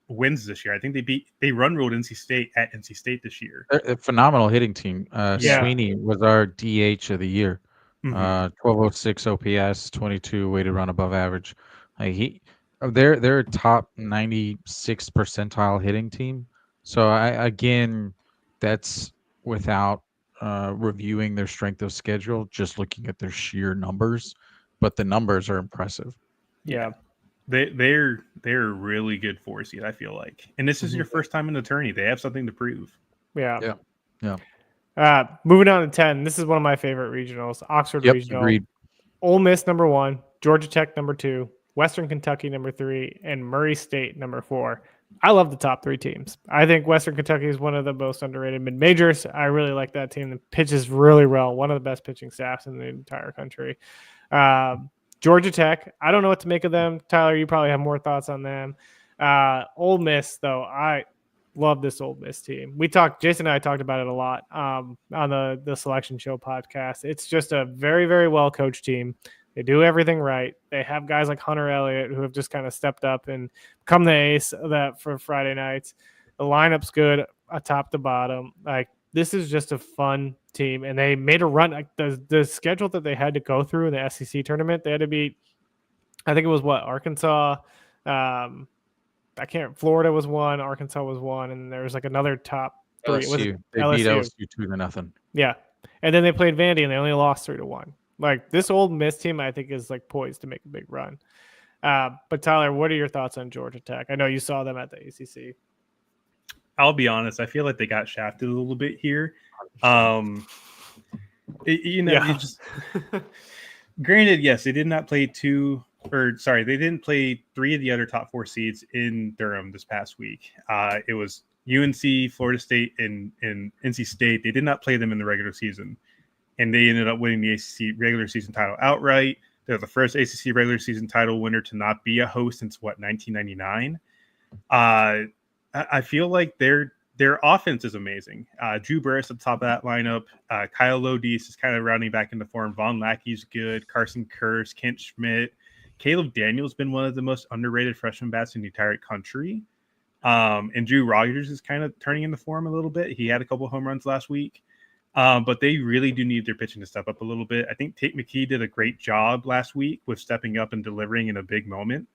wins this year. I think they run ruled NC State at NC State this year. A phenomenal hitting team. Sweeney was our DH of the year. 1206 OPS, 22 weighted run above average. They're a top 96 percentile hitting team. So that's without reviewing their strength of schedule, just looking at their sheer numbers. But the numbers are impressive. Yeah. They're a really good 4 seed, I feel like. And this is your first time in the tourney. They have something to prove. Yeah. Yeah. Moving on to 10. This is one of my favorite regionals. Oxford Regional. Agreed. Ole Miss number 1, Georgia Tech number 2, Western Kentucky number 3, and Murray State number 4. I love the top 3 teams. I think Western Kentucky is one of the most underrated mid-majors. I really like that team. The pitches really well. One of the best pitching staffs in the entire country. Georgia Tech, I don't know what to make of them. Tyler, you probably have more thoughts on them. Ole Miss, though, I love this Ole Miss team. Jason and I talked about it a lot on the Selection Show podcast. It's just a very, very well coached team. They do everything right. They have guys like Hunter Elliott who have just kind of stepped up and become the ace of that for Friday nights. The lineup's good, top to bottom. Like, this is just a fun team, and they made a run. Like the schedule that they had to go through in the SEC tournament, they had to beat, I think it was Arkansas. Florida was 1, Arkansas was 1, and there was like another top 3. LSU. They beat LSU 2-0. Yeah, and then they played Vandy, and they only lost 3-1. Like, this Ole Miss team, I think, is like poised to make a big run. But Tyler, what are your thoughts on Georgia Tech? I know you saw them at the ACC. I'll be honest. I feel like they got shafted a little bit here. Granted, yes, they did not play they didn't play 3 of the other top 4 seeds in Durham this past week. It was UNC, Florida State, and NC State. They did not play them in the regular season, and they ended up winning the ACC regular season title outright. They're the first ACC regular season title winner to not be a host since 1999. I feel like their offense is amazing. Drew Burris at the top of that lineup. Kyle Lodis is kind of rounding back into form. Von Lackey's good. Carson Kurz, Kent Schmidt. Caleb Daniels been one of the most underrated freshman bats in the entire country. And Drew Rogers is kind of turning into form a little bit. He had a couple home runs last week. But they really do need their pitching to step up a little bit. I think Tate McKee did a great job last week with stepping up and delivering in a big moment.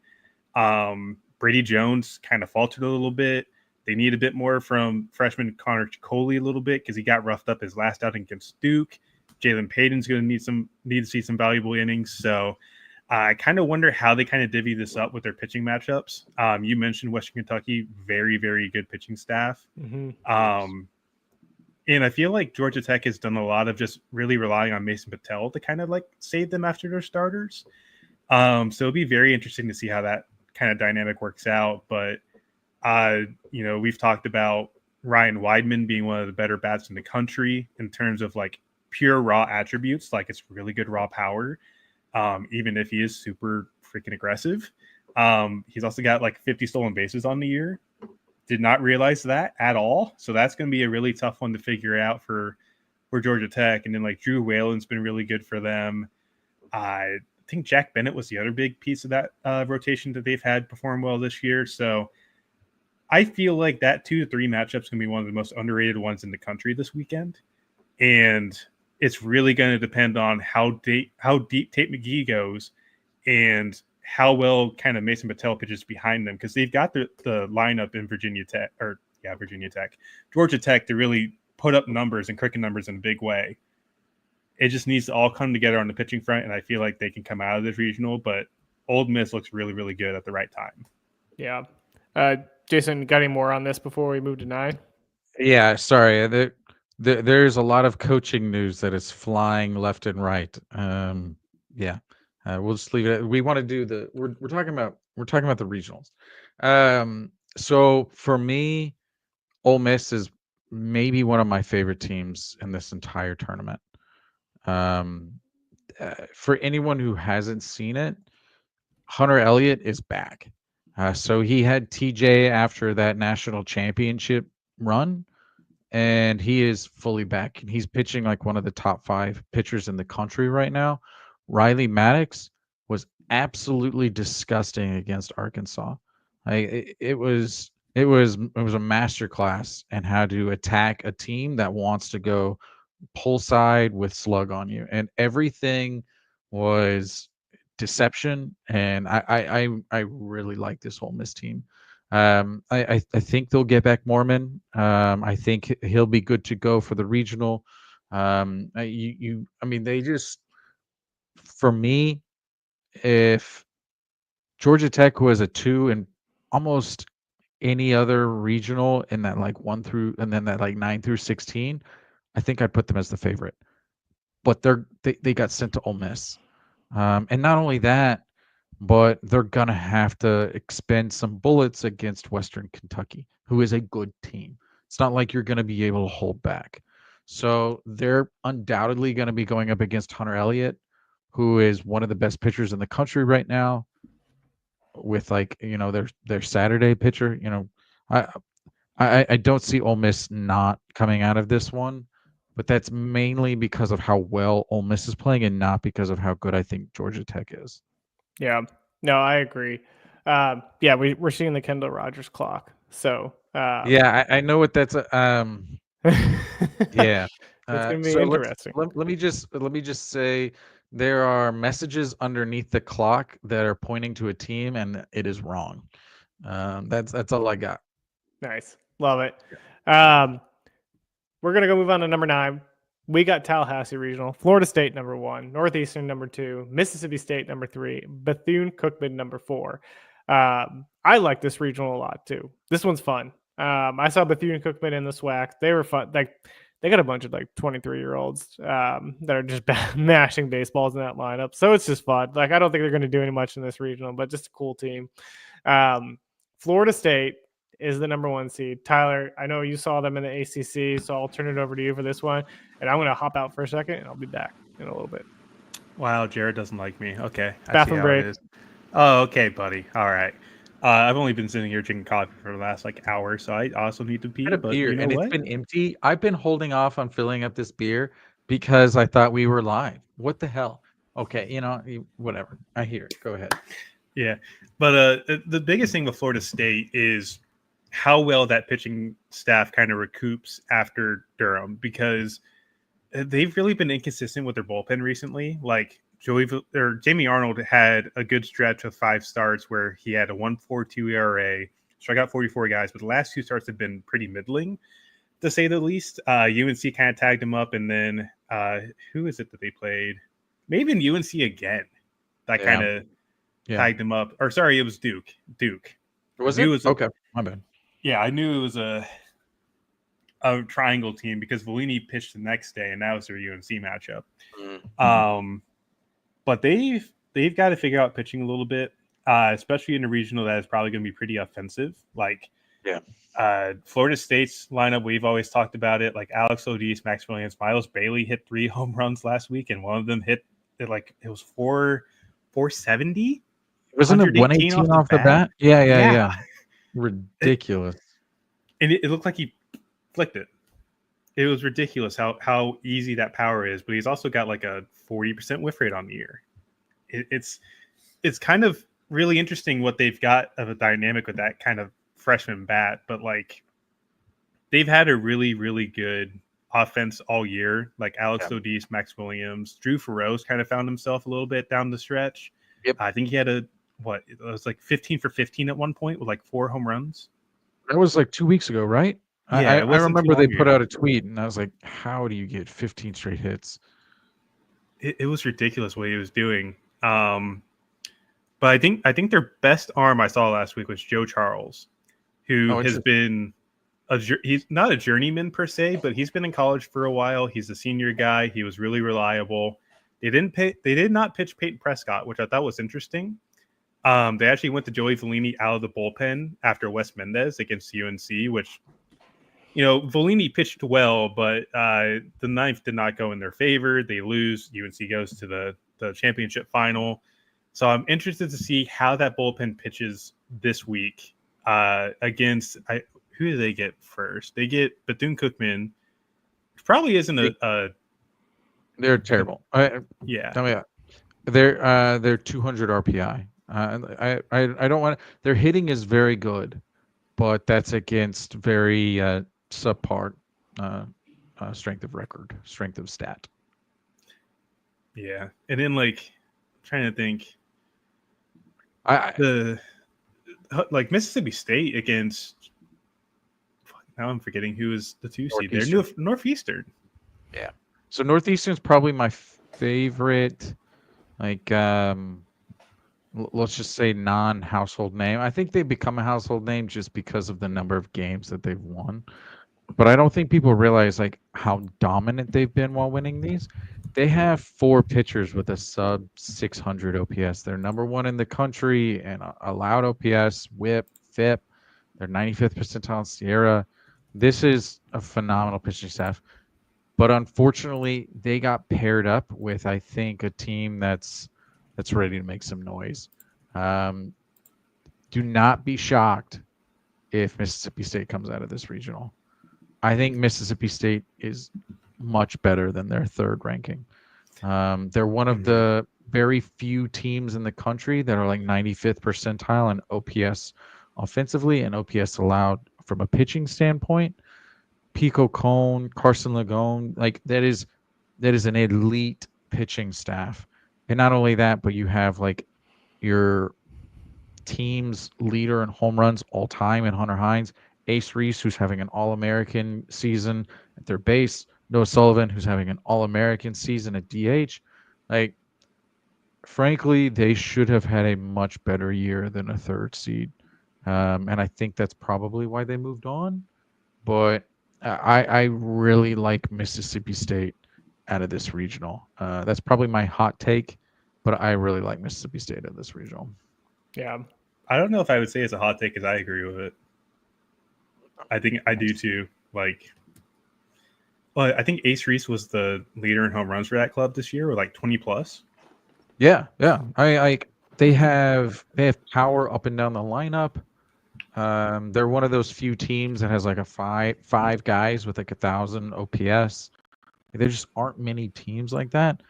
Brady Jones kind of faltered a little bit. They need a bit more from freshman Connor Coley a little bit because he got roughed up his last outing against Duke. Jalen Payton's going to need to see some valuable innings. So I kind of wonder how they kind of divvy this up with their pitching matchups. You mentioned Western Kentucky, very, very good pitching staff. Mm-hmm. And I feel like Georgia Tech has done a lot of just really relying on Mason Patel to kind of like save them after their starters. So it'll be very interesting to see how that kind of dynamic works out. But, we've talked about Ryan Weidman being one of the better bats in the country in terms of like pure raw attributes. Like, it's really good raw power, even if he is super freaking aggressive. He's also got like 50 stolen bases on the year. Did not realize that at all. So that's going to be a really tough one to figure out for Georgia Tech. And then like Drew Whalen's been really good for them. I think Jack Bennett was the other big piece of that rotation that they've had perform well this year. So I feel like that 2 to 3 matchup is going to be one of the most underrated ones in the country this weekend. And it's really going to depend on how deep Tate McKee goes and how well kind of Mason Patel pitches behind them, because they've got the lineup in Georgia Tech to really put up numbers and cricket numbers in a big way. It just needs to all come together on the pitching front, and I feel like they can come out of this regional, but Ole Miss looks really, really good at the right time. Yeah. Jason, got any more on this before we move to 9? Yeah, sorry. There's a lot of coaching news that is flying left and right. We'll just leave it. We want to do we're talking about the regionals. So for me, Ole Miss is maybe one of my favorite teams in this entire tournament. For anyone who hasn't seen it, Hunter Elliott is back. So he had TJ after that national championship run, and he is fully back. And he's pitching like one of the top 5 pitchers in the country right now. Riley Maddox was absolutely disgusting against Arkansas. It was a masterclass in how to attack a team that wants to go pull side with slug on you, and everything was deception. And I really like this Ole Miss team. I think they'll get back Mormon. I think he'll be good to go for the regional. They just, for me, if Georgia Tech was a 2 in almost any other regional in that like 1 through and then that like 9 through 16, I think I'd put them as the favorite. But they got sent to Ole Miss. And not only that, but they're gonna have to expend some bullets against Western Kentucky, who is a good team. It's not like you're gonna be able to hold back. So they're undoubtedly gonna be going up against Hunter Elliott, who is one of the best pitchers in the country right now, with like, their Saturday pitcher. I I don't see Ole Miss not coming out of this one, but that's mainly because of how well Ole Miss is playing and not because of how good I think Georgia Tech is. Yeah, no, I agree. Yeah, we're seeing the Kendall Rogers clock. So Yeah, I know what that's. Yeah. It's gonna be So interesting. let me just say there are messages underneath the clock that are pointing to a team, and it is wrong. That's all I got. Nice, love it. We're gonna go move on to number 9. We got Tallahassee Regional, Florida State number 1, Northeastern number 2, Mississippi State number 3, Bethune-Cookman number 4. I like this regional a lot too. This one's fun. I saw Bethune-Cookman in the SWAC. They were fun. Like they got a bunch of like 23-year-olds that are just mashing baseballs in that lineup. So it's just fun. Like I don't think they're going to do any much in this regional, but just a cool team. Florida State is the number 1 seed. Tyler, I know you saw them in the ACC, so I'll turn it over to you for this one. And I'm going to hop out for a second, and I'll be back in a little bit. Wow, Jared doesn't like me. Okay, I see how break. It is. Oh, okay, buddy. All right. I've only been sitting here drinking coffee for the last hour, so I also need to pee. I had a but beer, you know and what? it's been empty. I've been holding off on filling up this beer because I thought we were live. What the hell? Okay, whatever. I hear it. Go ahead. Yeah, but the biggest thing with Florida State is how well that pitching staff kind of recoups after Durham, because they've really been inconsistent with their bullpen recently. Like Jamie Arnold had a good stretch of 5 starts where he had a 1.42 ERA, struck out 44 guys, but the last 2 starts have been pretty middling, to say the least. UNC kind of tagged him up, and then who is it that they played? Maybe in UNC again. That kind of tagged him up. Or sorry, it was Duke. Was it? Okay, my bad. Yeah, I knew it was a triangle team because Volini pitched the next day, and that was their UNC matchup. Mm-hmm. But they've got to figure out pitching a little bit, especially in a regional that is probably going to be pretty offensive. Like, Florida State's lineup, we've always talked about it. Like Alex Odis, Max Williams, Miles Bailey hit 3 home runs last week, and one of them hit it was 470. Wasn't it 118 off the bat? Yeah. Ridiculous. And it looked like he flicked it. It was ridiculous how easy that power is, but he's also got like a 40% whiff rate on the year. It's kind of really interesting what they've got of a dynamic with that kind of freshman bat, but like they've had a really, really good offense all year. Like Alex Odis, Max Williams, Drew Farrow's kind of found himself a little bit down the stretch. Yep. I think he had it was like 15 for 15 at one point with like 4 home runs. That was like 2 weeks ago, right? Yeah, I remember they put out a tweet, and I was like, "How do you get 15 straight hits?" It was ridiculous what he was doing. But I think their best arm I saw last week was Joe Charles, who has been he's not a journeyman per se, but he's been in college for a while. He's a senior guy. He was really reliable. They did not pitch Peyton Prescott, which I thought was interesting. They actually went to Joey Volini out of the bullpen after Wes Mendez against UNC, which, Volini pitched well, but the ninth did not go in their favor. They lose. UNC goes to the championship final. So I'm interested to see how that bullpen pitches this week against who do they get first? They get Bethune-Cookman, which probably isn't They're terrible. Yeah. Tell me that. They're 200 RPI. I don't want. Their hitting is very good, but that's against very subpar strength of stat. Yeah, and then I'm trying to think. Mississippi State against. Now I'm forgetting who is the 2 seed there. Northeastern. Yeah. So Northeastern's probably my favorite. Let's just say non-household name. I think they become a household name just because of the number of games that they've won. but I don't think people realize like how dominant they've been while winning these. They have 4 pitchers with a sub 600 OPS. They're number 1 in the country and allowed OPS, WHIP, FIP. They're 95th percentile in Sierra. This is a phenomenal pitching staff. But unfortunately, they got paired up with, I think, a team that's ready to make some noise. Do not be shocked if Mississippi State comes out of this regional. I think Mississippi State is much better than their 3rd ranking. They're one of the very few teams in the country that are like 95th percentile in OPS offensively and OPS allowed from a pitching standpoint. Pico Cone, Carson Lagone, like that is an elite pitching staff. And not only that, but you have like your team's leader in home runs all time in Hunter Hines, Ace Reese, who's having an All-American season at their base, Noah Sullivan, who's having an All-American season at DH. Like, frankly, they should have had a much better year than a 3rd seed. And I think that's probably why they moved on. But I really like Mississippi State out of this regional. That's probably my hot take, but I really like Mississippi State out of this regional. Yeah. I don't know if I would say it's a hot take because I agree with it. I think I do too. Like, well, I think Ace Reese was the leader in home runs for that club this year, with like 20 plus. Yeah. They have power up and down the lineup. They're one of those few teams that has like a five guys with like 1,000 OPS. There just aren't many teams like that.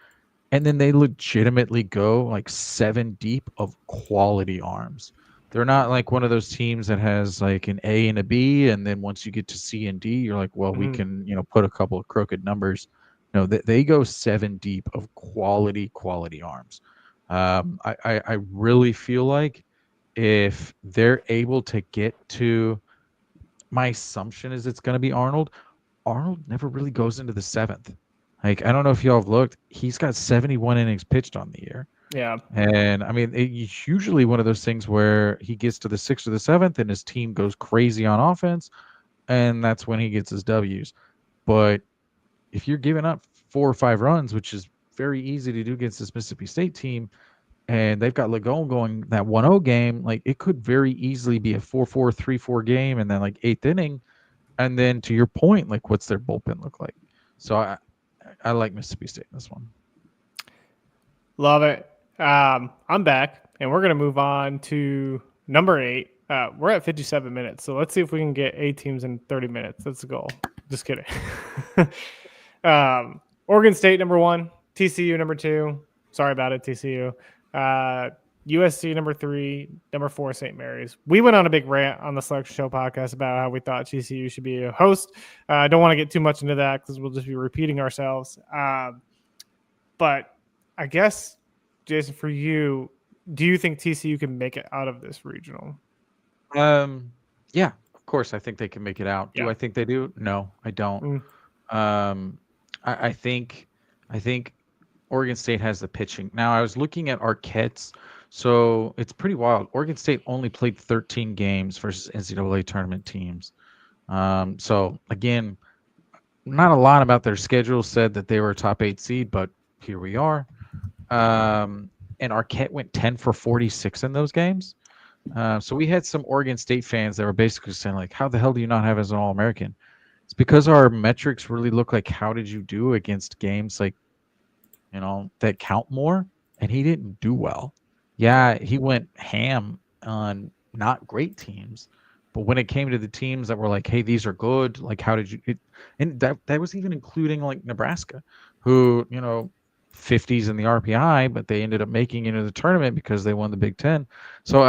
And then they legitimately go like 7 deep of quality arms. They're not like one of those teams that has like an A and a B, and then once you get to C and D, you're like, well, we can, put a couple of crooked numbers. No, they go 7 deep of quality arms. I really feel like if they're able to get to, my assumption is it's going to be Arnold. Arnold never really goes into the 7th. Like, I don't know if y'all have looked. He's got 71 innings pitched on the year. Yeah. And, I mean, it's usually one of those things where he gets to the 6th or the 7th and his team goes crazy on offense, and that's when he gets his W's. But if you're giving up 4 or 5 runs, which is very easy to do against this Mississippi State team, and they've got Lagone going that 1-0 game, like, it could very easily be a 4-4, 3-4 game, and then, like, 8th inning. And then, to your point, like, what's their bullpen look like? So I like Mississippi State in this one. Love it. I'm back, and we're going to move on to number 8. We're at 57 minutes, so let's see if we can get 8 teams in 30 minutes. That's the goal. Just kidding. Oregon State, number 1. TCU, number 2. Sorry about it, TCU. USC, number 3. Number 4, St. Mary's. We went on a big rant on the Selection Show podcast about how we thought TCU should be a host. I don't want to get too much into that because we'll just be repeating ourselves. But I guess, Jason, for you, do you think TCU can make it out of this regional? Yeah, of course. I think they can make it out. Yeah. Do I think they do? No, I don't. I think Oregon State has the pitching. Now, I was looking at Arquette's, so it's pretty wild. Oregon State only played 13 games versus NCAA tournament teams. So, again, not a lot about their schedule said that they were a top 8 seed, but here we are. And Arquette went 10 for 46 in those games. So we had some Oregon State fans that were basically saying, like, how the hell do you not have as an All-American? It's because our metrics really look like how did you do against games like, that count more, and he didn't do well. Yeah, he went ham on not great teams, but when it came to the teams that were like, hey, these are good, like, how did you and that was even including like Nebraska, who, 50s in the RPI, but they ended up making it into the tournament because they won the Big Ten. So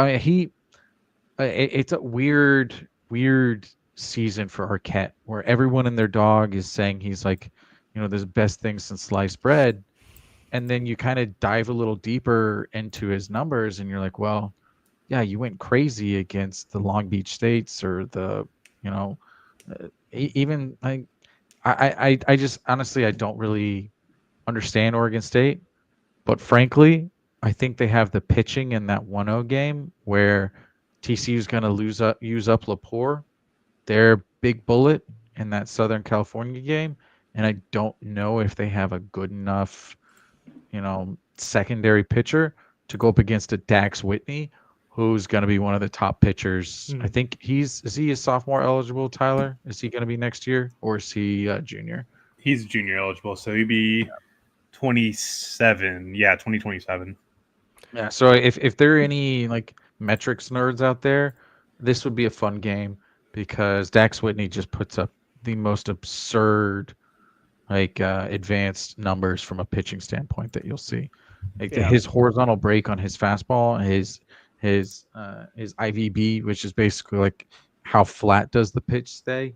it's a weird season for Arquette, where everyone and their dog is saying he's like, the best thing since sliced bread. And then you kind of dive a little deeper into his numbers and you're like, well, yeah, you went crazy against the Long Beach States or the, even like, I just honestly, I don't really understand Oregon State, but frankly, I think they have the pitching in that 1-0 game where TCU is going to use up Lepore, their big bullet, in that Southern California game, and I don't know if they have a good enough, secondary pitcher to go up against a Dax Whitney, who's going to be one of the top pitchers. I think is he a sophomore eligible, Tyler? Is he going to be next year, or is he junior? He's junior eligible, so he'd be 27. Yeah, 2027. Yeah. So if there are any like metrics nerds out there, this would be a fun game because Dax Whitney just puts up the most absurd advanced numbers from a pitching standpoint that you'll see. His horizontal break on his fastball, his IVB, which is basically like how flat does the pitch stay.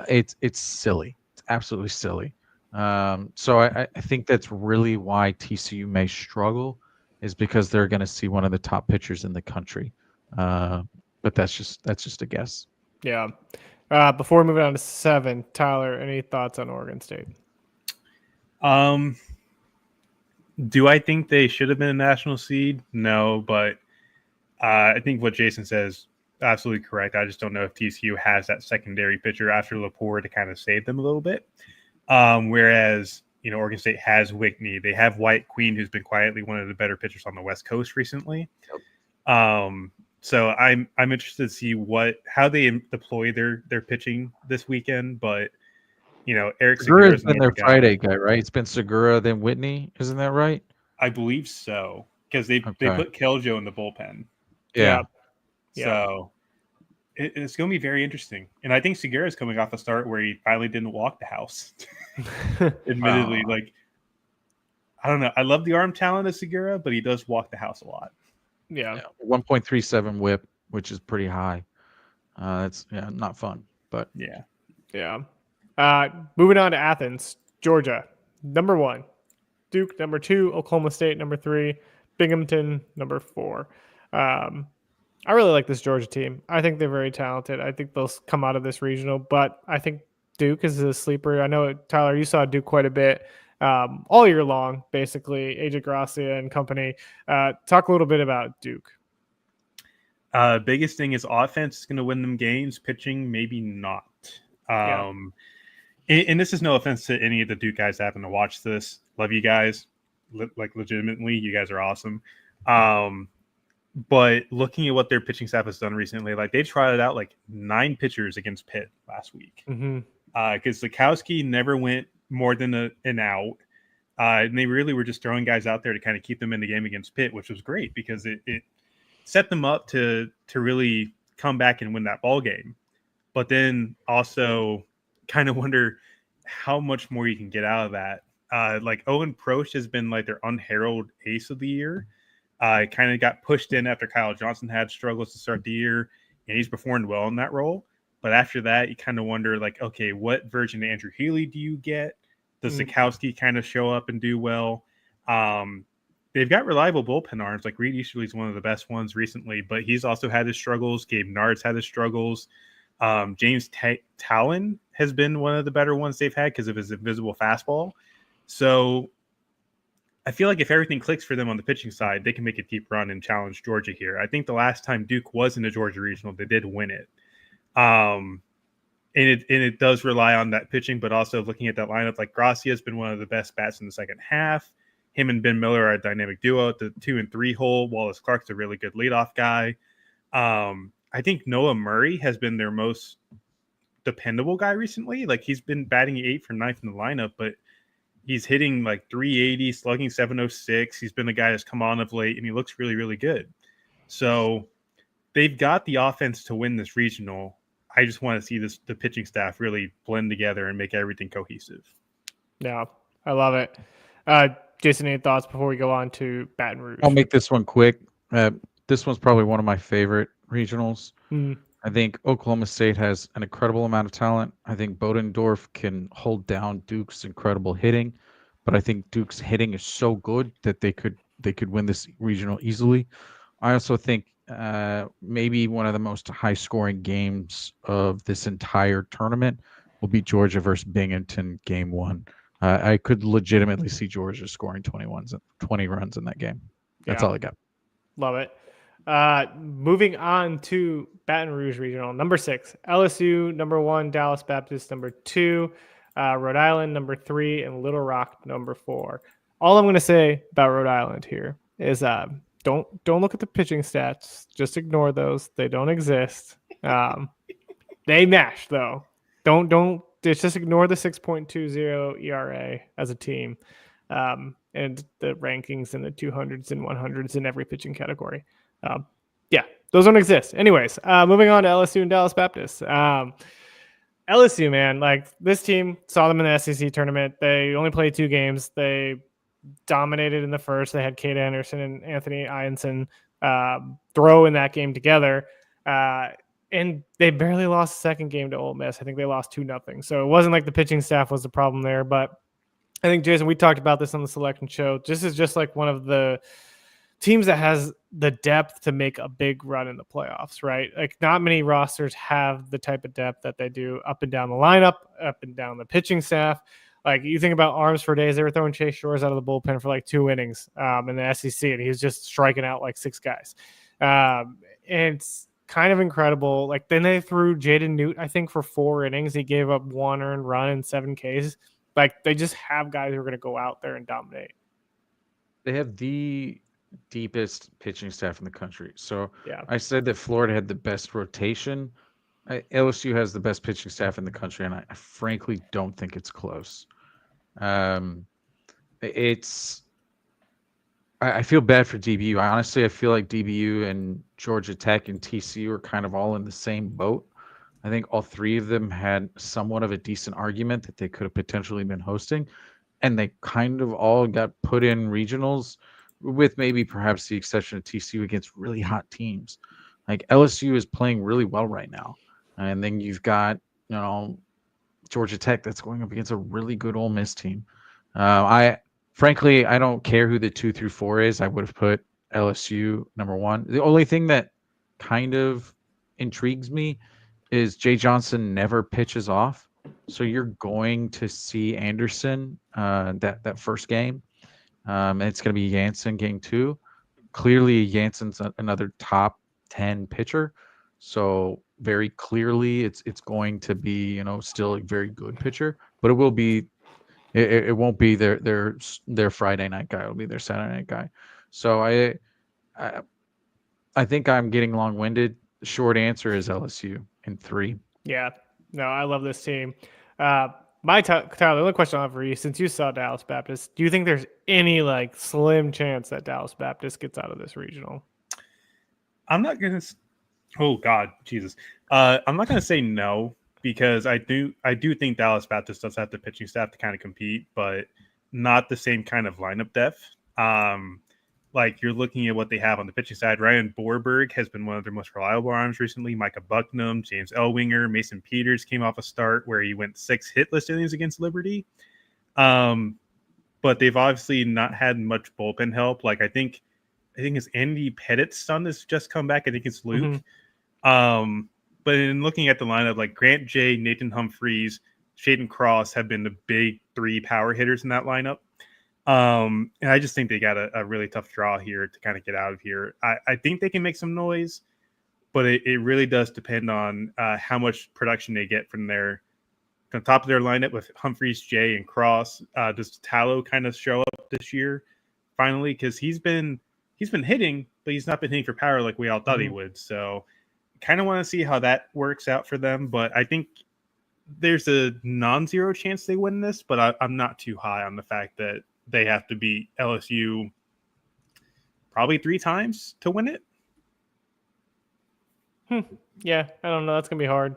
It's silly. It's absolutely silly. So I think that's really why TCU may struggle, is because they're going to see one of the top pitchers in the country. But that's just a guess. Yeah. Before moving on to 7, Tyler, any thoughts on Oregon State? Do I think they should have been a national seed? No, but I think what Jason says absolutely correct. I just don't know if TCU has that secondary pitcher after Lepore to kind of save them a little bit. Whereas, Oregon State has Whitney. They have White Queen, who's been quietly one of the better pitchers on the West Coast recently. Yep. So I'm interested to see how they deploy their pitching this weekend. But Eric Segura has been their Friday guy, right? It's been Segura, then Whitney. Isn't that right? I believe so, because they put Keljo in the bullpen. Yeah. So it's going to be very interesting. And I think Segura is coming off a start where he finally didn't walk the house. Admittedly, I don't know. I love the arm talent of Segura, but he does walk the house a lot. Yeah. 1.37 whip, which is pretty high. That's not fun, but yeah. Moving on to Athens, Georgia, number 1, Duke, number 2, Oklahoma State, number 3, Binghamton, number 4. I really like this Georgia team. I think they're very talented. I think they'll come out of this regional, but I think Duke is a sleeper. I know, Tyler, you saw Duke quite a bit all year long, basically, AJ Gracia and company. Talk a little bit about Duke. Biggest thing is offense is going to win them games. Pitching, maybe not. And this is no offense to any of the Duke guys that happen to watch this. Love you guys. Legitimately, you guys are awesome. But looking at what their pitching staff has done recently, they've tried out 9 pitchers against Pitt last week. Because Zukowski never went more than an out. And they really were just throwing guys out there to kind of keep them in the game against Pitt, which was great because it set them up to really come back and win that ball game. But then also kind of wonder how much more you can get out of that. Owen Prost has been their unheralded ace of the year. Kind of got pushed in after Kyle Johnson had struggles to start the year, and he's performed well in that role. But after that, you kind of wonder, okay, what version of Andrew Healy do you get? Does Zukowski kind of show up and do well? They've got reliable bullpen arms. Reed Easterly is one of the best ones recently, but he's also had his struggles. Gabe Nard's had his struggles. James Talon has been one of the better ones they've had because of his invisible fastball. So I feel like if everything clicks for them on the pitching side, they can make a deep run and challenge Georgia here. I think the last time Duke was in the Georgia Regional, they did win it. And it does rely on that pitching, but also looking at that lineup, Gracia has been one of the best bats in the second half. Him and Ben Miller are a dynamic duo at the 2 and 3 hole. Wallace Clark's a really good leadoff guy. I think Noah Murray has been their most dependable guy recently. He's been batting 8th from 9th in the lineup, but he's hitting 380, slugging 706. He's been a guy that's come on of late, and he looks really, really good. So they've got the offense to win this regional. I just want to see the pitching staff really blend together and make everything cohesive. Yeah, I love it. Jason, any thoughts before we go on to Baton Rouge? I'll make this one quick. This one's probably one of my favorite regionals. I think Oklahoma State has an incredible amount of talent. I think Bodendorf can hold down Duke's incredible hitting, but I think Duke's hitting is so good that they could win this regional easily. I also think maybe one of the most high-scoring games of this entire tournament will be Georgia versus Binghamton game 1. I could legitimately see Georgia scoring 20 runs in that game. That's all I got. Love it. Moving on to Baton Rouge Regional. Number 6, LSU. Number 1, Dallas Baptist. Number 2, Rhode Island. Number 3, and Little Rock. Number 4. All I'm going to say about Rhode Island here is don't look at the pitching stats. Just ignore those. They don't exist. They mash though. Don't just ignore the 6.20 ERA as a team, and the rankings in the 200s and 100s in every pitching category. Yeah, those don't exist. Anyways, moving on to LSU and Dallas Baptist. LSU, man, like this team, saw them in the SEC tournament. They only played 2 games. They dominated in the first. They had Kate Anderson and Anthony Ianson throw in that game together. And they barely lost the second game to Ole Miss. I think they lost 2-0. So it wasn't like the pitching staff was the problem there. But I think, Jason, we talked about this on the selection show. This is just like one of the teams that has the depth to make a big run in the playoffs, right? Like not many rosters have the type of depth that they do up and down the lineup, up and down the pitching staff. Like you think about arms for days, they were throwing Chase Shores out of the bullpen for like 2 innings in the SEC, and he was just striking out like 6 guys. And it's kind of incredible. Like then they threw Jaden Newt, I think, for 4 innings. He gave up 1 earned run and 7 Ks. Like they just have guys who are going to go out there and dominate. They have the deepest pitching staff in the country. So yeah, I said that Florida had the best rotation. LSU has the best pitching staff in the country, and I frankly don't think it's close. I feel bad for DBU. Honestly, I feel like DBU and Georgia Tech and TCU are kind of all in the same boat. I think all 3 of them had somewhat of a decent argument that they could have potentially been hosting, and they kind of all got put in regionals, with maybe perhaps the exception of TCU against really hot teams. Like LSU is playing really well right now. And then you've got, Georgia Tech that's going up against a really good Ole Miss team. Frankly, I don't care who the 2 through 4 is. I would have put LSU number 1. The only thing that kind of intrigues me is Jay Johnson never pitches off. So you're going to see Anderson that first game. And it's going to be Jansen game 2. Clearly, Jansen's another top 10 pitcher. So very clearly, it's going to be still a very good pitcher, but it will be. It won't be their Friday night guy. It'll be their Saturday night guy. So I think I'm getting long-winded. The short answer is LSU in 3. Yeah, no, I love this team. Tyler, the only question I have for you, since you saw Dallas Baptist, do you think there's any like slim chance that Dallas Baptist gets out of this regional? I'm not gonna. Oh God, Jesus! I'm not gonna say no, because I do think Dallas Baptist does have the pitching staff to kind of compete, but not the same kind of lineup depth. Like you're looking at what they have on the pitching side. Ryan Borberg has been one of their most reliable arms recently. Micah Bucknam, James Elwinger, Mason Peters came off a start where he went 6 hitless innings against Liberty. But they've obviously not had much bullpen help. Like I think it's Andy Pettit's son has just come back. I think it's Luke. Mm-hmm. But in looking at the lineup, like Grant J, Nathan Humphreys, Shaden Cross have been the big 3 power hitters in that lineup. And I just think they got a really tough draw here to kind of get out of here. I think they can make some noise, but it really does depend on how much production they get from the top of their lineup with Humphreys, Jay, and Cross. Does Tallow kind of show up this year finally? Because he's been hitting, but he's not been hitting for power like we all thought he would. So kind of want to see how that works out for them. But I think there's a non-zero chance they win this, but I'm not too high on the fact that they have to beat LSU probably 3 times to win it. Yeah, I don't know. That's going to be hard.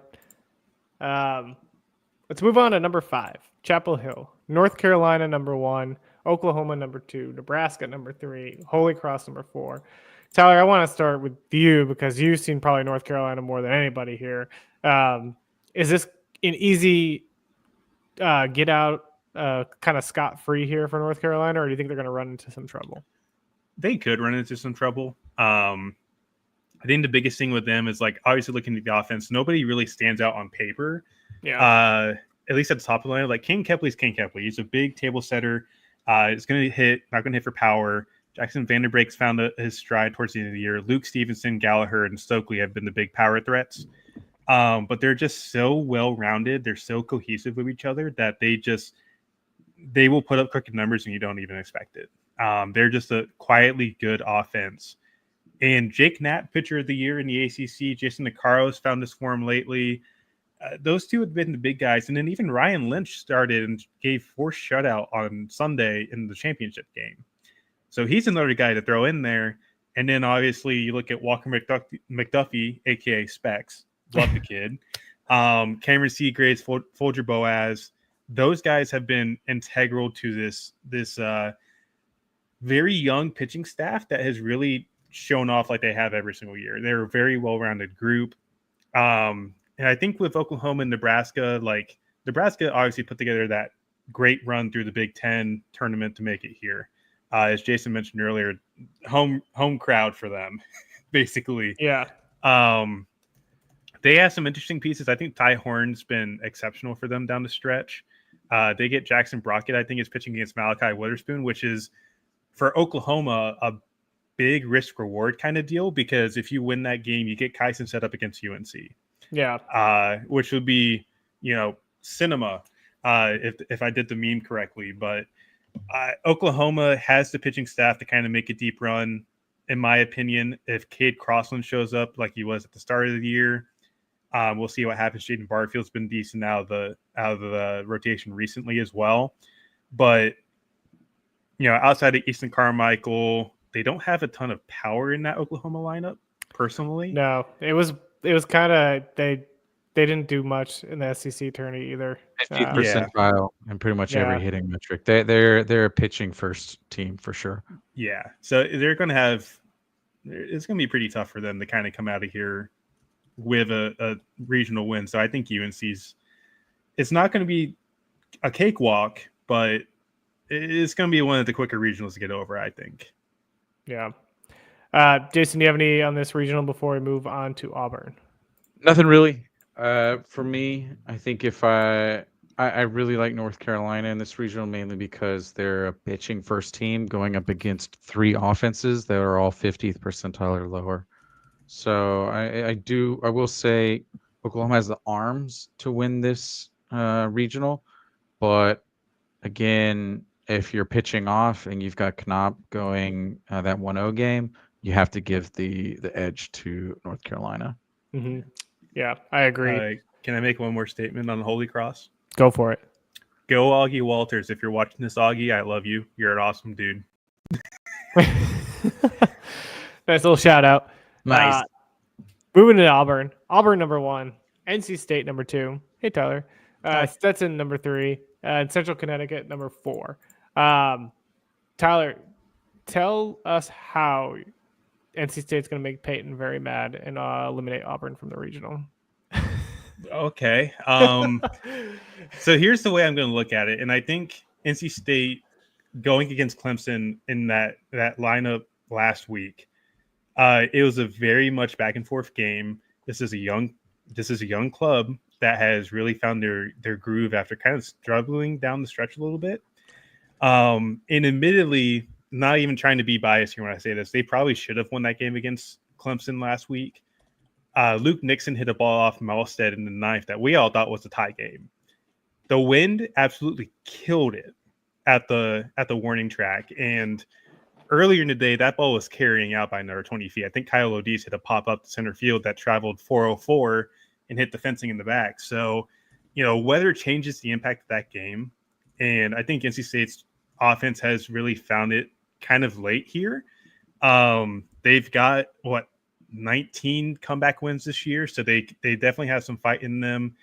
Let's move on to number 5, Chapel Hill. North Carolina, number 1. Oklahoma, number 2. Nebraska, number 3. Holy Cross, number 4. Tyler, I want to start with you because you've seen probably North Carolina more than anybody here. Is this an easy get out kind of scot-free here for North Carolina, or do you think they're going to run into some trouble? They could run into some trouble. I think the biggest thing with them is like obviously looking at the offense. Nobody really stands out on paper. Yeah. At least at the top of the line, like King Kepley's King Kepley. He's a big table setter. He's going to hit, not going to hit for power. Jackson Vanderbrake's found his stride towards the end of the year. Luke Stevenson, Gallagher, and Stokely have been the big power threats. But they're just so well-rounded. They're so cohesive with each other that they will put up crooked numbers and you don't even expect it. They're just a quietly good offense. And Jake Knapp, pitcher of the year in the ACC. Jason Nicaro's found his form lately. Those two have been the big guys. And then even Ryan Lynch started and gave 4 shutout on Sunday in the championship game. So he's another guy to throw in there. And then obviously you look at Walker McDuffie, a.k.a. Specs. Love the kid. Cameron Seagraves, Folger Boaz. Those guys have been integral to this very young pitching staff that has really shown off like they have every single year. They're a very well-rounded group. And I think with Oklahoma and Nebraska, like Nebraska obviously put together that great run through the Big Ten tournament to make it here. As Jason mentioned earlier, home crowd for them, basically. Yeah. They have some interesting pieces. I think Ty Horn's been exceptional for them down the stretch. They get Jackson Brockett, I think, is pitching against Malachi Witherspoon, which is for Oklahoma a big risk reward kind of deal, because if you win that game, you get Kyson set up against UNC. Yeah. Which would be, cinema if I did the meme correctly. But Oklahoma has the pitching staff to kind of make a deep run, in my opinion. If Cade Crossland shows up like he was at the start of the year, we'll see what happens. Jaden Barfield's been decent out of the rotation recently as well. But, outside of Easton Carmichael, they don't have a ton of power in that Oklahoma lineup, personally. No, it was kind of they didn't do much in the SEC tourney either. 50th percentile in pretty much every hitting metric. They're a pitching first team for sure. Yeah, so they're going to have – it's going to be pretty tough for them to kind of come out of here with a regional win. So I think UNC's – it's not going to be a cakewalk, but it's going to be one of the quicker regionals to get over, I think. Yeah. Jason, do you have any on this regional before we move on to Auburn? Nothing really. For me, I think if I really like North Carolina in this regional, mainly because they're a pitching first team going up against 3 offenses that are all 50th percentile or lower. So I will say Oklahoma has the arms to win this regional, but again, if you're pitching off and you've got Knopp going that 1-0 game, you have to give the edge to North Carolina. Mm-hmm. Yeah, I agree. Can I make one more statement on the Holy Cross? Go for it. Go Augie Walters. If you're watching this, Augie, I love you. You're an awesome dude. Nice little shout out. Nice. Moving to Auburn. Auburn number 1. NC State number 2. Hey, Tyler. Stetson number 3. And Central Connecticut number 4. Tyler, tell us how NC State's going to make Peyton very mad and eliminate Auburn from the regional. Okay. So here's the way I'm going to look at it. And I think NC State going against Clemson in that lineup last week, it was a very much back and forth game. This is a young club that has really found their groove after kind of struggling down the stretch a little bit. And admittedly, not even trying to be biased here when I say this, they probably should have won that game against Clemson last week. Luke Nixon hit a ball off Melstead in the 9th that we all thought was a tie game. The wind absolutely killed it at the warning track. And earlier in the day, that ball was carrying out by another 20 feet. I think Kyle Odis hit a pop-up to center field that traveled 404 and hit the fencing in the back. So, weather changes the impact of that game. And I think NC State's offense has really found it kind of late here. They've got, 19 comeback wins this year, so they definitely have some fight in them.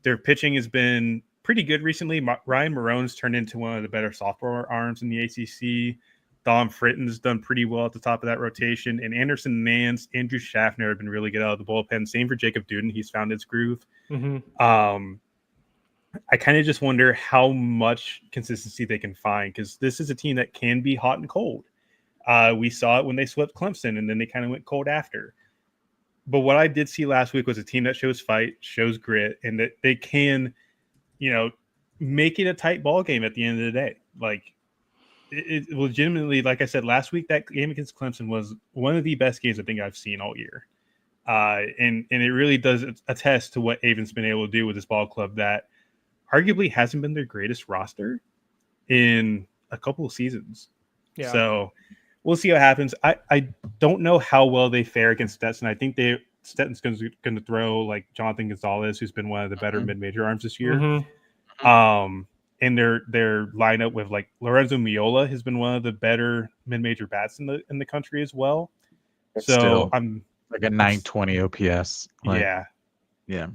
Their pitching has been pretty good recently. Ryan Marone's turned into one of the better sophomore arms in the ACC. Dom Fritton's done pretty well at the top of that rotation. And Anderson Nance, Andrew Schaffner have been really good out of the bullpen. Same for Jacob Duden. He's found his groove. Mm-hmm. I kind of just wonder how much consistency they can find, because this is a team that can be hot and cold. We saw it when they swept Clemson, and then they kind of went cold after. But what I did see last week was a team that shows fight, shows grit, and that they can, make it a tight ball game at the end of the day. Like, it legitimately, like I said last week, that game against Clemson was one of the best games I think I've seen all year. And it really does attest to what Avon's been able to do with this ball club that arguably hasn't been their greatest roster in a couple of seasons. Yeah. So we'll see what happens. I don't know how well they fare against Stetson. I think Stetson's going to throw like Jonathan Gonzalez, who's been one of the better mid-major arms this year. And their lineup with like Lorenzo Miola has been one of the better mid-major bats in the country as well. But so still, I'm like a 920 OPS. Yeah.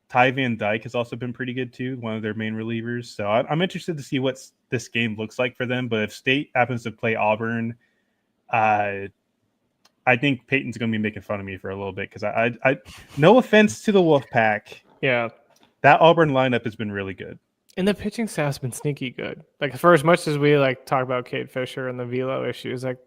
Ty Van Dyke has also been pretty good too, one of their main relievers. So I'm interested to see what this game looks like for them. But if State happens to play Auburn, I think Peyton's going to be making fun of me for a little bit because I no offense to the Wolfpack, that Auburn lineup has been really good. And the pitching staff's been sneaky good. Like for as much as we like talk about Cade Fisher and the velo issues, like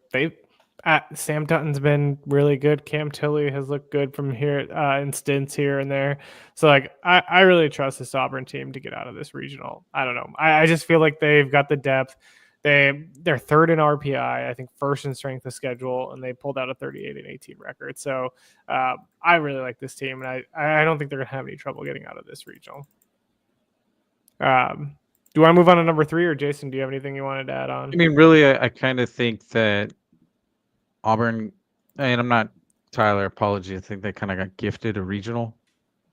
Sam Dutton's been really good. Cam Tilley has looked good from here in stints here and there. So like I really trust this Auburn team to get out of this regional. I don't know. I just feel like they've got the depth. They're third in RPI, I think first in strength of schedule, and they pulled out a 38-18 record. So I really like this team, and I don't think they're gonna have any trouble getting out of this regional. Do you want to move on to number 3, or Jason, do you have anything you wanted to add on? I mean, really, I kind of think that Auburn, and I'm not Tyler, apology. I think they kind of got gifted a regional.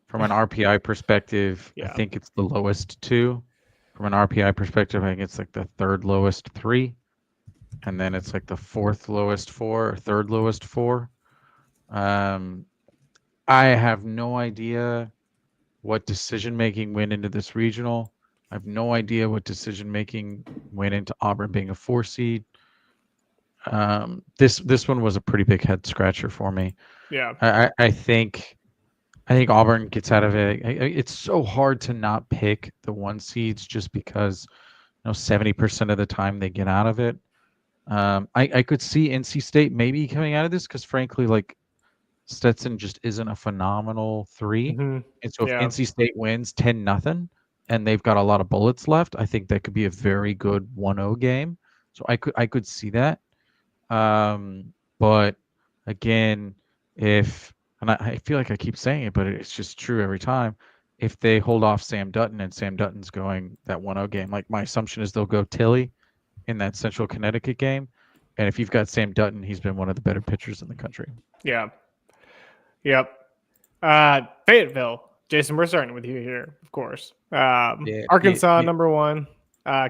From an RPI perspective, I think it's the lowest 2. From an RPI perspective, I think it's like the third lowest 3. And then it's like the fourth lowest 4 or third lowest 4. I have no idea what decision-making went into this regional. I have no idea what decision-making went into Auburn being a 4 seed. This one was a pretty big head scratcher for me. Yeah. I think Auburn gets out of it. It's so hard to not pick the 1 seeds just because 70% of the time they get out of it. I could see NC State maybe coming out of this because frankly, like Stetson just isn't a phenomenal 3. And so if NC State wins 10-0 and they've got a lot of bullets left, I think that could be a very good 1-0 game. So I could see that. But again, and I feel like I keep saying it, but it's just true every time. If they hold off Sam Dutton and Sam Dutton's going that 1-0 game, like my assumption is they'll go Tilley in that Central Connecticut game. And if you've got Sam Dutton, he's been one of the better pitchers in the country. Yeah. Yep. Fayetteville. Jason, we're starting with you here, of course. Arkansas, number 1.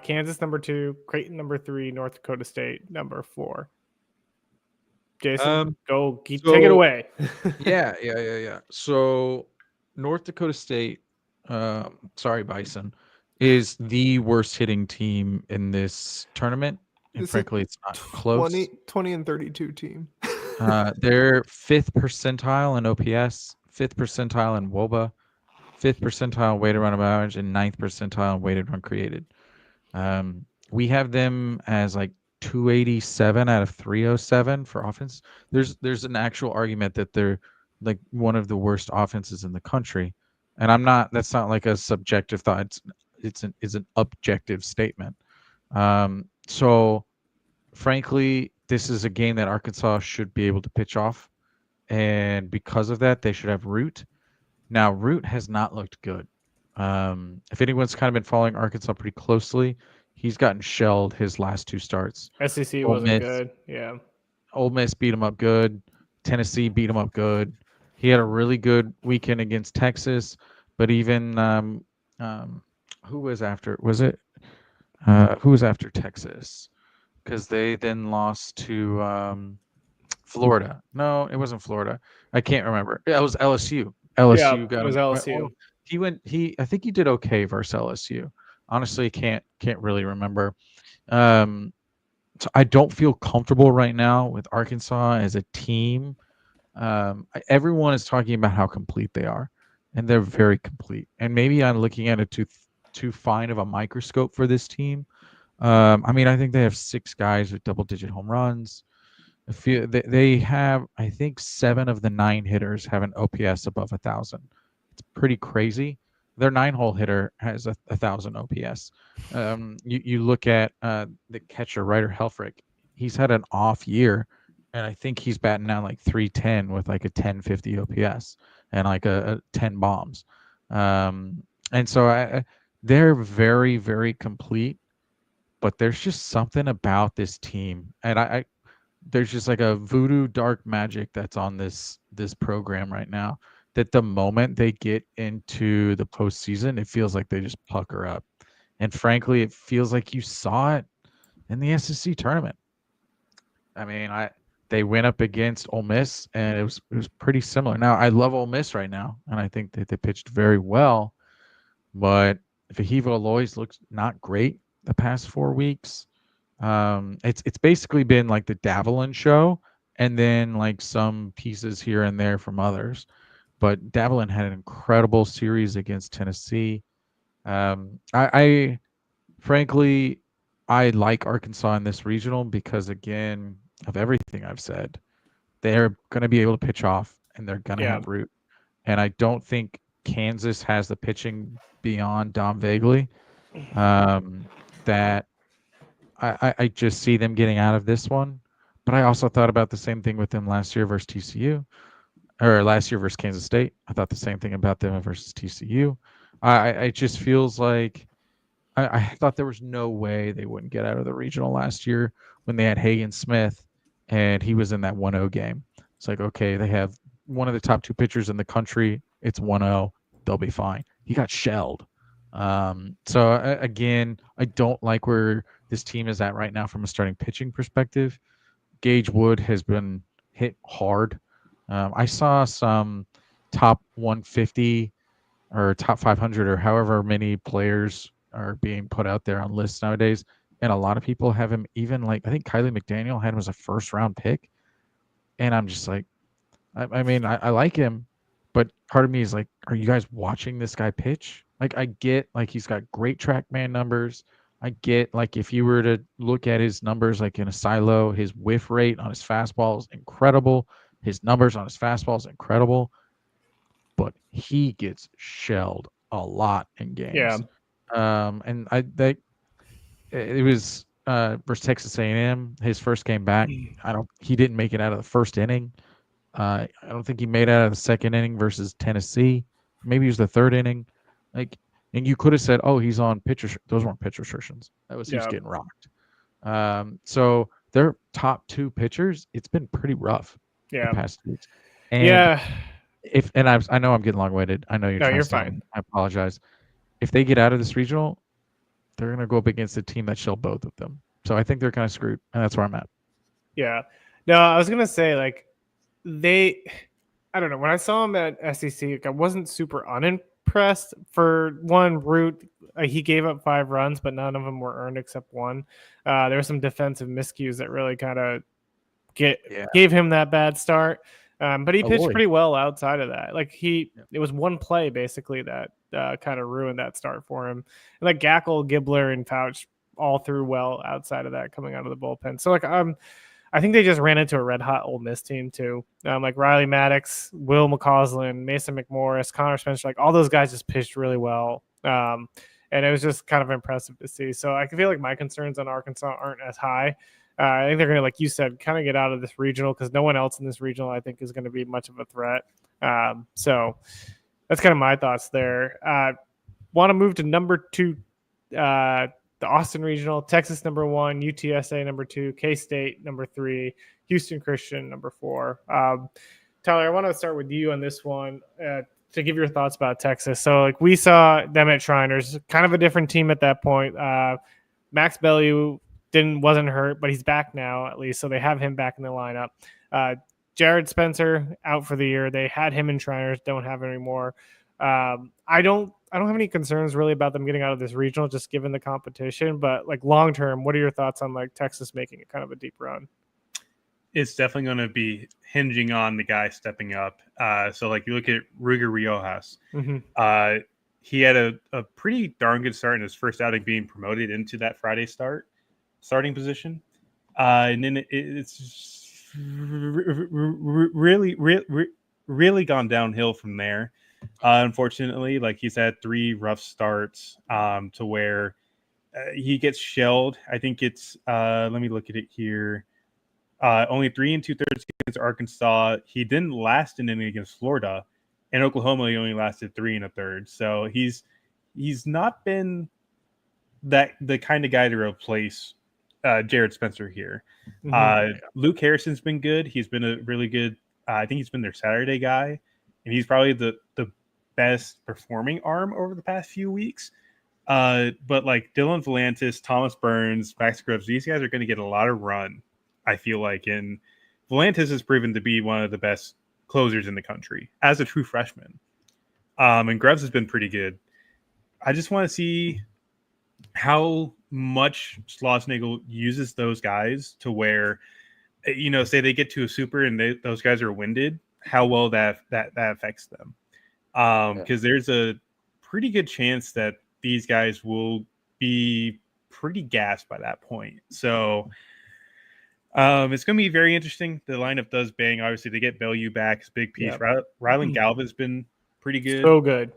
Kansas, number 2. Creighton, number 3. North Dakota State, number 4. Jason, take it away. Yeah. So North Dakota State, sorry, Bison, is the worst hitting team in this tournament. And frankly, it's not close. 20-32 team. They're 5th percentile in OPS, 5th percentile in WOBA, 5th percentile weighted run above average, and 9th percentile in weighted run created. We have them as like 287 out of 307 for offense. There's an actual argument that they're like one of the worst offenses in the country, and that's not like a subjective thought. It's an objective statement. So frankly, this is a game that Arkansas should be able to pitch off, and because of that, they should have Root. Now, Root has not looked good. If anyone's kind of been following Arkansas pretty closely, he's gotten shelled his last 2 starts. SEC wasn't good. Yeah. Ole Miss beat him up good. Tennessee beat him up good. He had a really good weekend against Texas, but even who was after? Was it who was after Texas? Because they then lost to Florida. No, it wasn't Florida. I can't remember. It was LSU. LSU got him. It was LSU. I think he did okay versus LSU. Honestly, can't really remember. So I don't feel comfortable right now with Arkansas as a team. Everyone is talking about how complete they are, and they're very complete. And maybe I'm looking at it too fine of a microscope for this team. I mean, I think they have 6 guys with double-digit home runs. They have, I think, 7 of the 9 hitters have an OPS above 1,000. It's pretty crazy. their 9-hole hitter has a 1,000 OPS. You look at the catcher Ryder Helfrich. He's had an off year, and I think he's batting now like 310 with like a 1050 OPS and like a 10 bombs. And so they're very, very complete. But there's just something about this team, and I there's just like a voodoo dark magic that's on this program right now, that the moment they get into the postseason, it feels like they just pucker up. And frankly, it feels like you saw it in the SEC tournament. I mean, they went up against Ole Miss, and it was pretty similar. Now, I love Ole Miss right now, and I think that they pitched very well, but Fahivo Alois looks not great the past 4 weeks. It's basically been like the Davalin show, and then like some pieces here and there from others. But Davalin had an incredible series against Tennessee. I frankly, I like Arkansas in this regional because, again, of everything I've said, they're going to be able to pitch off, and they're going to have root. And I don't think Kansas has the pitching beyond Dom Vagley that I just see them getting out of this one. But I also thought about the same thing with them last year versus TCU, or last year versus Kansas State. I thought the same thing about them versus TCU. It just feels like I thought there was no way they wouldn't get out of the regional last year when they had Hagen Smith and he was in that 1-0 game. It's like, okay, they have one of the top 2 pitchers in the country. It's 1-0. They'll be fine. He got shelled. So again, I don't like where this team is at right now from a starting pitching perspective. Gage Wood has been hit hard. I saw some top 150 or top 500 or however many players are being put out there on lists nowadays, and a lot of people have him even like, I think Kylie McDaniel had him as a first-round pick, and I'm just like, I mean, I like him, but part of me is like, are you guys watching this guy pitch? Like, I get like he's got great TrackMan numbers. I get like if you were to look at his numbers like in a silo, his whiff rate on his fastball is incredible. His numbers on his fastball is incredible, but he gets shelled a lot in games. And it was versus Texas A&M, his first game back. He didn't make it out of the first inning. I don't think he made it out of the second inning versus Tennessee. Maybe it was the third inning. Like, and you could have said, "Oh, he's on pitcher." Those weren't pitch restrictions. That was he was getting rocked. So their top 2 pitchers, it's been pretty rough the past 2 weeks. And I know I'm getting long-winded. I know you're trying to stop me. I apologize. If they get out of this regional, they're going to go up against a team that shelled both of them. So I think they're kind of screwed, and that's where I'm at. Yeah. No, I was going to say, like, I don't know. When I saw him at SEC, like, I wasn't super unimpressed. For one, Root, he gave up 5 runs, but none of them were earned except one. There were some defensive miscues that really kind of gave him that bad start. But he pitched pretty well outside of that. Like it was one play basically that kind of ruined that start for him. And like Gackle, Gibbler, and Fouch all threw well outside of that coming out of the bullpen. So like I think they just ran into a red hot Ole Miss team too. Like Riley Maddox, Will McCausland, Mason McMorris, Connor Spencer, like all those guys just pitched really well. And it was just kind of impressive to see. So I feel like my concerns on Arkansas aren't as high. I think they're going to, like you said, kind of get out of this regional because no one else in this regional, I think, is going to be much of a threat. So that's kind of my thoughts there. Want to move to number 2, the Austin Regional, Texas number 1, UTSA number 2, K-State number 3, Houston Christian number 4. Tyler, I want to start with you on this one to give your thoughts about Texas. So like we saw them at Shriners, kind of a different team at that point. Max Bellew wasn't hurt, but he's back now at least, so they have him back in the lineup. Jared Spencer out for the year. They had him in Shriners, don't have him anymore. I don't have any concerns really about them getting out of this regional, just given the competition. But like long term, what are your thoughts on like Texas making it kind of a deep run? It's definitely going to be hinging on the guy stepping up. So like you look at Ruger Riojas. Mm-hmm. He had a pretty darn good start in his first outing, being promoted into that Friday starting position. And then it's really gone downhill from there. Unfortunately, like he's had 3 rough starts to where he gets shelled. I think it's let me look at it here. Only 3 2/3 against Arkansas. He didn't last an inning against Florida. In Oklahoma, he only lasted 3 1/3. So he's not been the kind of guy to replace Jared Spencer here. Luke Harrison's been good. He's been a really good. I think he's been their Saturday guy, and he's probably the best performing arm over the past few weeks. But like Dylan Volantis, Thomas Burns, Max Grubbs, these guys are going to get a lot of run, I feel like. And Volantis has proven to be one of the best closers in the country as a true freshman. And Grubbs has been pretty good. I just want to see how much Schlossnagle uses those guys to where, say they get to a super and those guys are winded, how well that affects them. Because there's a pretty good chance that these guys will be pretty gassed by that point. So it's going to be very interesting. The lineup does bang. Obviously, they get Bellew back. It's a big piece. Yep. Rylan Galva's been pretty good. So good.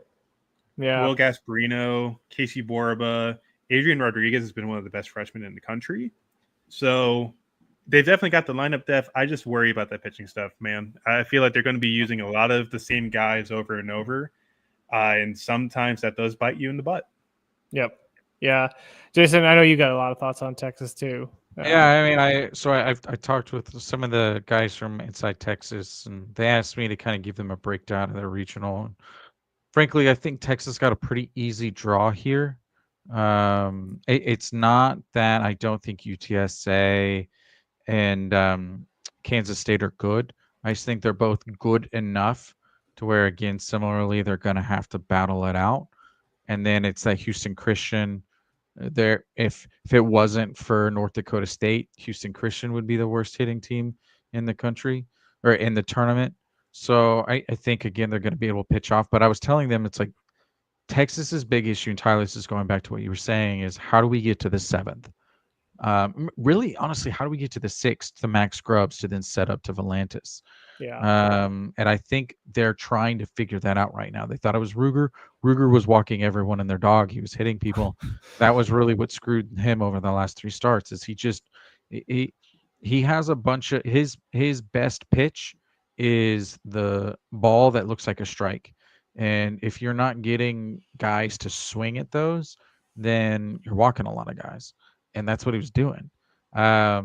Yeah. Will Gasparino, Casey Borba, Adrian Rodriguez has been one of the best freshmen in the country. So they've definitely got the lineup depth. I just worry about that pitching stuff, man. I feel like they're going to be using a lot of the same guys over and over. And sometimes that does bite you in the butt. Yep. Yeah. Jason, I know you got a lot of thoughts on Texas too. Yeah, I mean, I talked with some of the guys from inside Texas, and they asked me to kind of give them a breakdown of their regional. And frankly, I think Texas got a pretty easy draw here. It's not that I don't think UTSA and Kansas State are good. I just think they're both good enough to where, again, similarly, they're going to have to battle it out. And then it's that Houston Christian. There, if it wasn't for North Dakota State, Houston Christian would be the worst hitting team in the country or in the tournament. So I think, again, they're going to be able to pitch off. But I was telling them it's like Texas's big issue, and Tyler, this is going back to what you were saying, is how do we get to the 7th? Really, honestly, how do we get to the 6th to Max Grubbs to then set up to Volantis? Yeah. And I think they're trying to figure that out right now. They thought it was Ruger. Ruger was walking everyone and their dog. He was hitting people. That was really what screwed him over the last 3 starts. Is he has a bunch of his best pitch is the ball that looks like a strike. And if you're not getting guys to swing at those, then you're walking a lot of guys. And that's what he was doing. It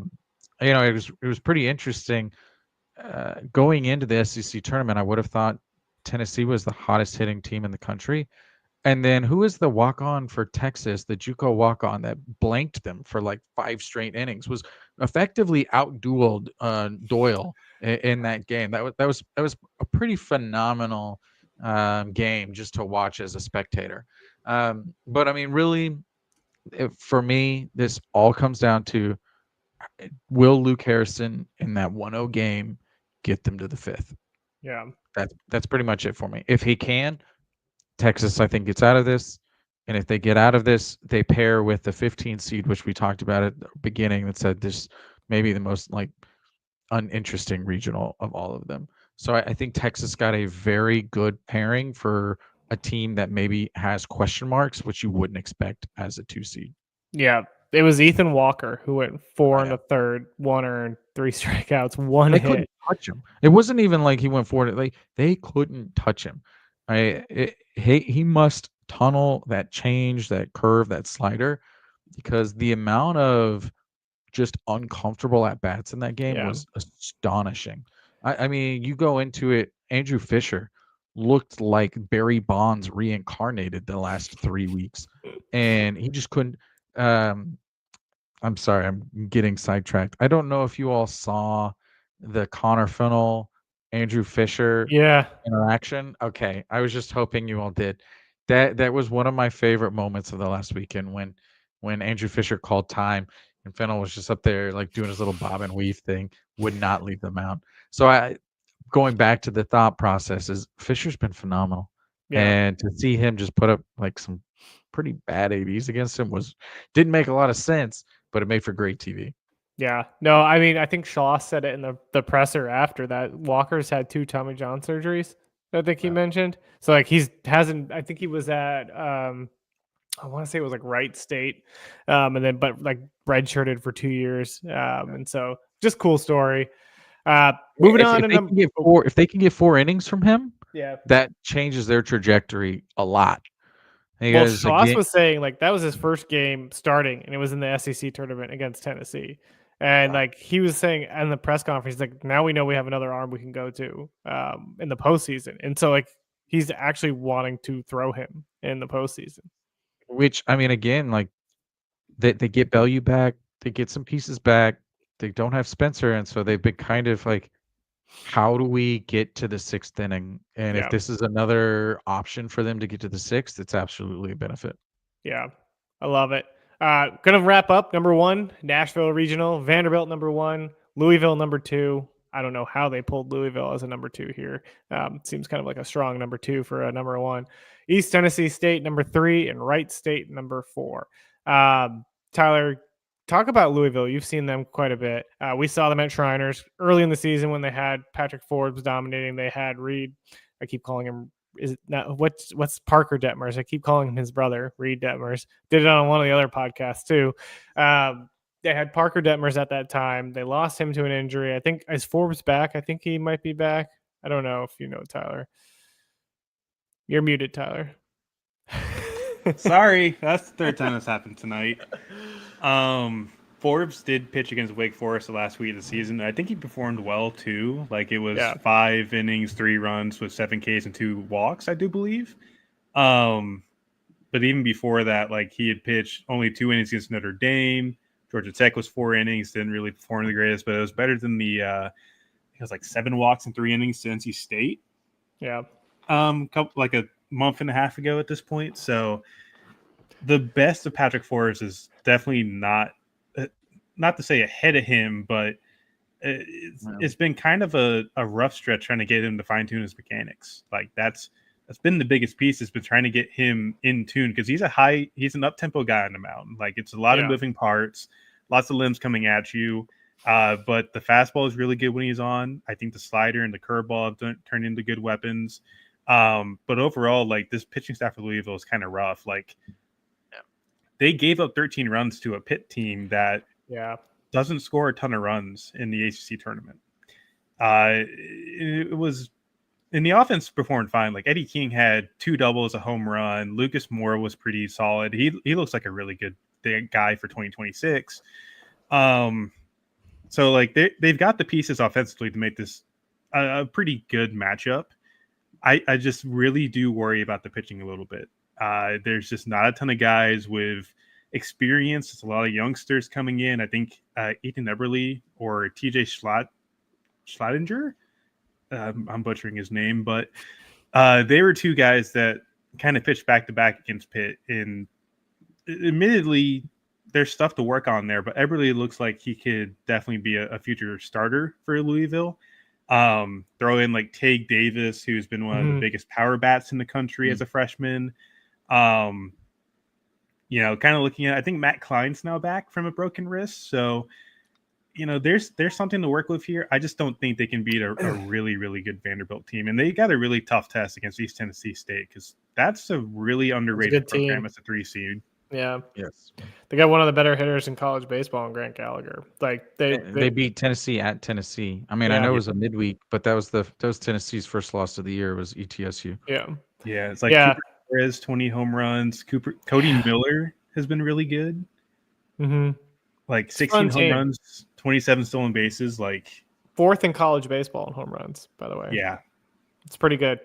was pretty interesting. Going into the SEC tournament, I would have thought Tennessee was the hottest hitting team in the country. And then who is the walk-on for Texas, the JUCO walk-on that blanked them for like 5 straight innings, was effectively outdueled Doyle in that game. That was a pretty phenomenal game just to watch as a spectator. But I mean, really, for me, this all comes down to, will Luke Harrison in that 1-0 game get them to the 5th? Yeah. That's pretty much it for me. If he can, Texas, I think, gets out of this. And if they get out of this, they pair with the 15 seed, which we talked about at the beginning, that said this may be the most uninteresting regional of all of them. So I think Texas got a very good pairing for a team that maybe has question marks, which you wouldn't expect as a 2 seed. Yeah. It was Ethan Walker who went 4 1/3, 1 earned, 3 strikeouts, 1 hit. Couldn't touch him. It wasn't even like he went forward. Like they couldn't touch him. He must tunnel that change, that curve, that slider, because the amount of just uncomfortable at bats in that game was astonishing. I mean, you go into it, Andrew Fisher looked like Barry Bonds reincarnated the last 3 weeks, and he just couldn't. I'm sorry, I'm getting sidetracked. I don't know if you all saw the Connor Fennell, Andrew Fisher interaction. Okay, I was just hoping you all did. That was one of my favorite moments of the last weekend when Andrew Fisher called time and Fennell was just up there like doing his little bob and weave thing, would not leave the mound. So going back to the thought process, is Fisher's been phenomenal. Yeah. And to see him just put up like some pretty bad ABs against him didn't make a lot of sense, but it made for great TV. Yeah. No, I mean, I think Shaw said it in the presser after that. Walker's had 2 Tommy John surgeries. I think he mentioned. So like I think he was at I want to say it was like Wright State, and then but like redshirted for 2 years, and so just cool story. Moving on to number. If they can get 4 innings from him, Yeah, that changes their trajectory a lot. Well, Schloss was saying like that was his first game starting, and it was in the SEC tournament against Tennessee. And like he was saying in the press conference, like now we know we have another arm we can go to in the postseason, and so like he's actually wanting to throw him in the postseason. Which I mean, again, like they get Bellew back, they get some pieces back. They don't have Spencer, and so they've been kind of like, how do we get to the 6th inning? And if this is another option for them to get to the 6th, it's absolutely a benefit. Yeah, I love it. Gonna wrap up. Number 1, Nashville Regional, Vanderbilt number 1, Louisville number 2. I don't know how they pulled Louisville as a number 2 here. Seems kind of like a strong number 2 for a number 1. East Tennessee State number 3 and Wright State number 4. Tyler, talk about Louisville. You've seen them quite a bit. We saw them at Shriners early in the season when they had Patrick Forbes dominating. They had Reed. I keep calling him. Is it not what's Parker Detmers? I keep calling him his brother, Reed Detmers. Did it on one of the other podcasts too. They had Parker Detmers at that time. They lost him to an injury. I think is Forbes back? I think he might be back. I don't know if you know Tyler. You're muted, Tyler. Sorry, that's the 3rd time that's happened tonight. Forbes did pitch against Wake Forest the last week of the season. I think he performed well too. Like it was 5 innings, 3 runs with 7 Ks and 2 walks, I do believe. But even before that, like he had pitched only 2 innings against Notre Dame. Georgia Tech was 4 innings, didn't really perform the greatest, but it was better than the it was like 7 walks and 3 innings to NC State. Yeah. Like a month and a half ago at this point. So the best of Patrick Forbes is definitely not to say ahead of him, but it's been kind of a rough stretch trying to get him to fine tune his mechanics. Like that's been the biggest piece, has been trying to get him in tune, because he's an up tempo guy on the mound. Like it's a lot of moving parts, lots of limbs coming at you. But the fastball is really good when he's on. I think the slider and the curveball have turned into good weapons. But overall, like this pitching staff for Louisville is kind of rough. Like they gave up 13 runs to a Pitt team that doesn't score a ton of runs in the ACC tournament. It was, and the offense performed fine. Like Eddie King had 2 doubles, a home run. Lucas Moore was pretty solid. He looks like a really good guy for 2026. So like they've got the pieces offensively to make this a pretty good matchup. I just really do worry about the pitching a little bit. There's just not a ton of guys with experience. There's a lot of youngsters coming in. I think Ethan Eberle or TJ Schladinger, I'm butchering his name, but they were 2 guys that kind of pitched back to back against Pitt. And admittedly, there's stuff to work on there, but Eberle looks like he could definitely be a future starter for Louisville. Throw in like Tage Davis, who's been one of the biggest power bats in the country as a freshman. You know, kind of looking at, I think Matt Klein's now back from a broken wrist. So, you know, there's something to work with here. I just don't think they can beat a really, really good Vanderbilt team. And they got a really tough test against East Tennessee State, because that's a really underrated program as a 3 seed. Yeah. Yes. They got one of the better hitters in college baseball in Grant Gallagher. Like they beat Tennessee at Tennessee. I mean, I know it was a midweek, but that was Tennessee's first loss of the year, was ETSU. Yeah. Yeah. It's like Cooper Perez, 20 home runs. Cody Miller has been really good. Like 16 home runs, 27 stolen bases. Like 4th in college baseball in home runs, by the way. Yeah. It's pretty good.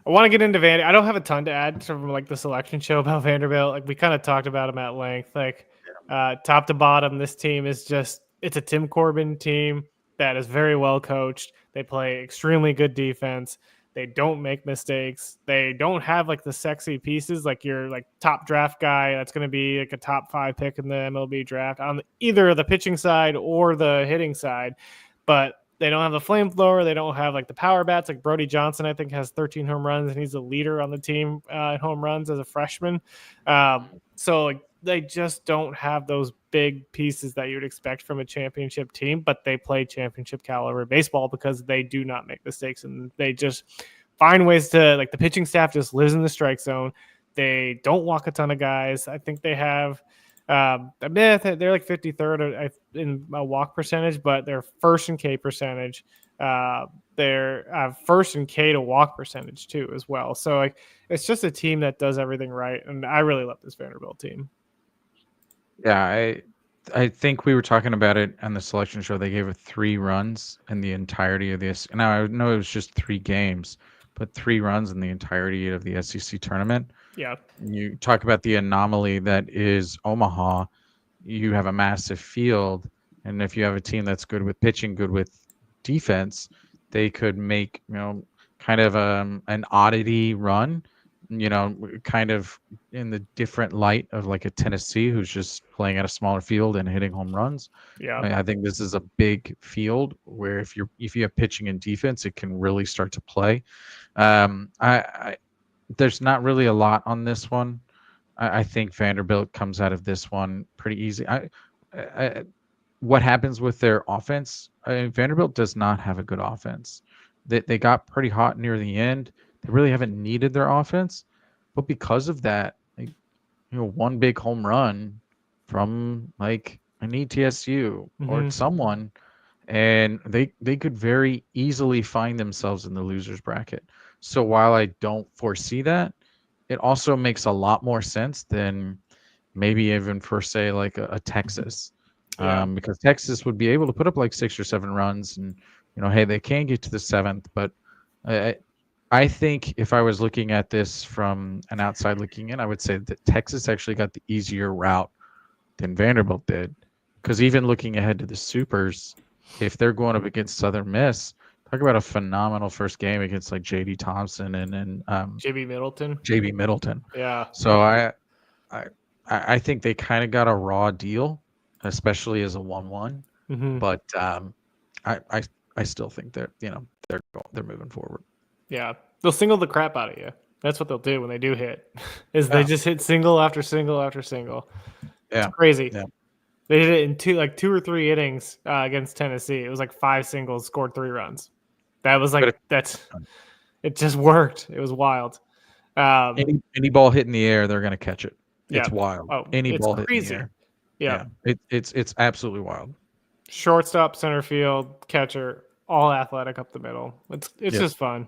I want to get into Vanderbilt. I don't have a ton to add from like the selection show about Vanderbilt. Like we kind of talked about them at length. Like top to bottom, this team is it's a Tim Corbin team that is very well coached. They play extremely good defense. They don't make mistakes. They don't have like the sexy pieces, like your like top draft guy that's going to be like a top 5 pick in the MLB draft on either the pitching side or the hitting side. But They don't have the flamethrower. They don't have like the power bats. Like Brody Johnson, I think, has 13 home runs, and he's the leader on the team in home runs as a freshman. So like they just don't have those big pieces that you would expect from a championship team, but they play championship caliber baseball because they do not make mistakes, and they just find ways to, like, the pitching staff just lives in the strike zone. They don't walk a ton of guys. I think they have they're like 53rd in walk percentage, but they're first in K percentage. They're first in K to walk percentage too, as well. So like, it's just a team that does everything right, and I really love this Vanderbilt team. Yeah, I think we were talking about it on the selection show. They gave it 3 runs in the entirety of this. Now I know it was just 3 games, but 3 runs in the entirety of the SEC tournament. Yeah. You talk about the anomaly that is Omaha. You have a massive field, and if you have a team that's good with pitching, good with defense, they could make, kind of an oddity run, kind of in the different light of like a Tennessee who's just playing at a smaller field and hitting home runs. Yeah. I think this is a big field where if you have pitching and defense, it can really start to play. There's not really a lot on this one. I think Vanderbilt comes out of this one pretty easy. What happens with their offense? Vanderbilt does not have a good offense. They got pretty hot near the end. They really haven't needed their offense, but because of that, one big home run from like an ETSU or someone, and they could very easily find themselves in the losers bracket. So while I don't foresee that, it also makes a lot more sense than maybe even for, say, like a Texas. Because Texas would be able to put up like 6 or 7 runs, and hey, they can get to the 7th. But I think if I was looking at this from an outside looking in, I would say that Texas actually got the easier route than Vanderbilt did. Because even looking ahead to the Supers, if they're going up against Southern Miss, talk about a phenomenal first game against like J.D. Thompson and JB Middleton. JB Middleton. Yeah. So I think they kind of got a raw deal, especially as a 1-1. But I still think they're moving forward. Yeah, they'll single the crap out of you. That's what they'll do when they do hit. They just hit single after single after single. Yeah, it's crazy. Yeah. They did it in 2 or 3 innings against Tennessee. It was like 5 singles, scored 3 runs. That was like it just worked. It was wild. Any ball hit in the air, they're gonna catch it. It's wild. Oh, any ball crazy. Hit in the air. Yeah. It's absolutely wild. Shortstop, center field, catcher, all athletic up the middle. It's just fun.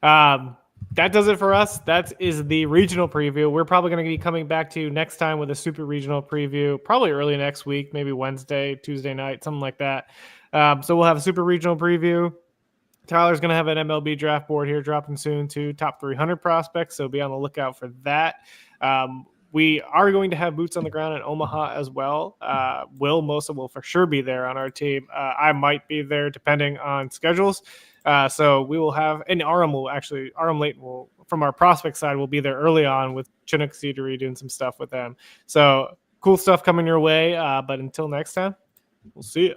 That does it for us. That is the regional preview. We're probably going to be coming back to you next time with a super regional preview, probably early next week, maybe Wednesday, Tuesday night, something like that. So we'll have a super regional preview. Tyler's going to have an MLB draft board here dropping soon to top 300 prospects, so be on the lookout for that. We are going to have boots on the ground in Omaha as well. Will Mosa will for sure be there on our team. I might be there depending on schedules. So we will have, and Aram Layton will, from our prospect side, will be there early on with Chinook Cedary doing some stuff with them. So cool stuff coming your way. But until next time, we'll see you.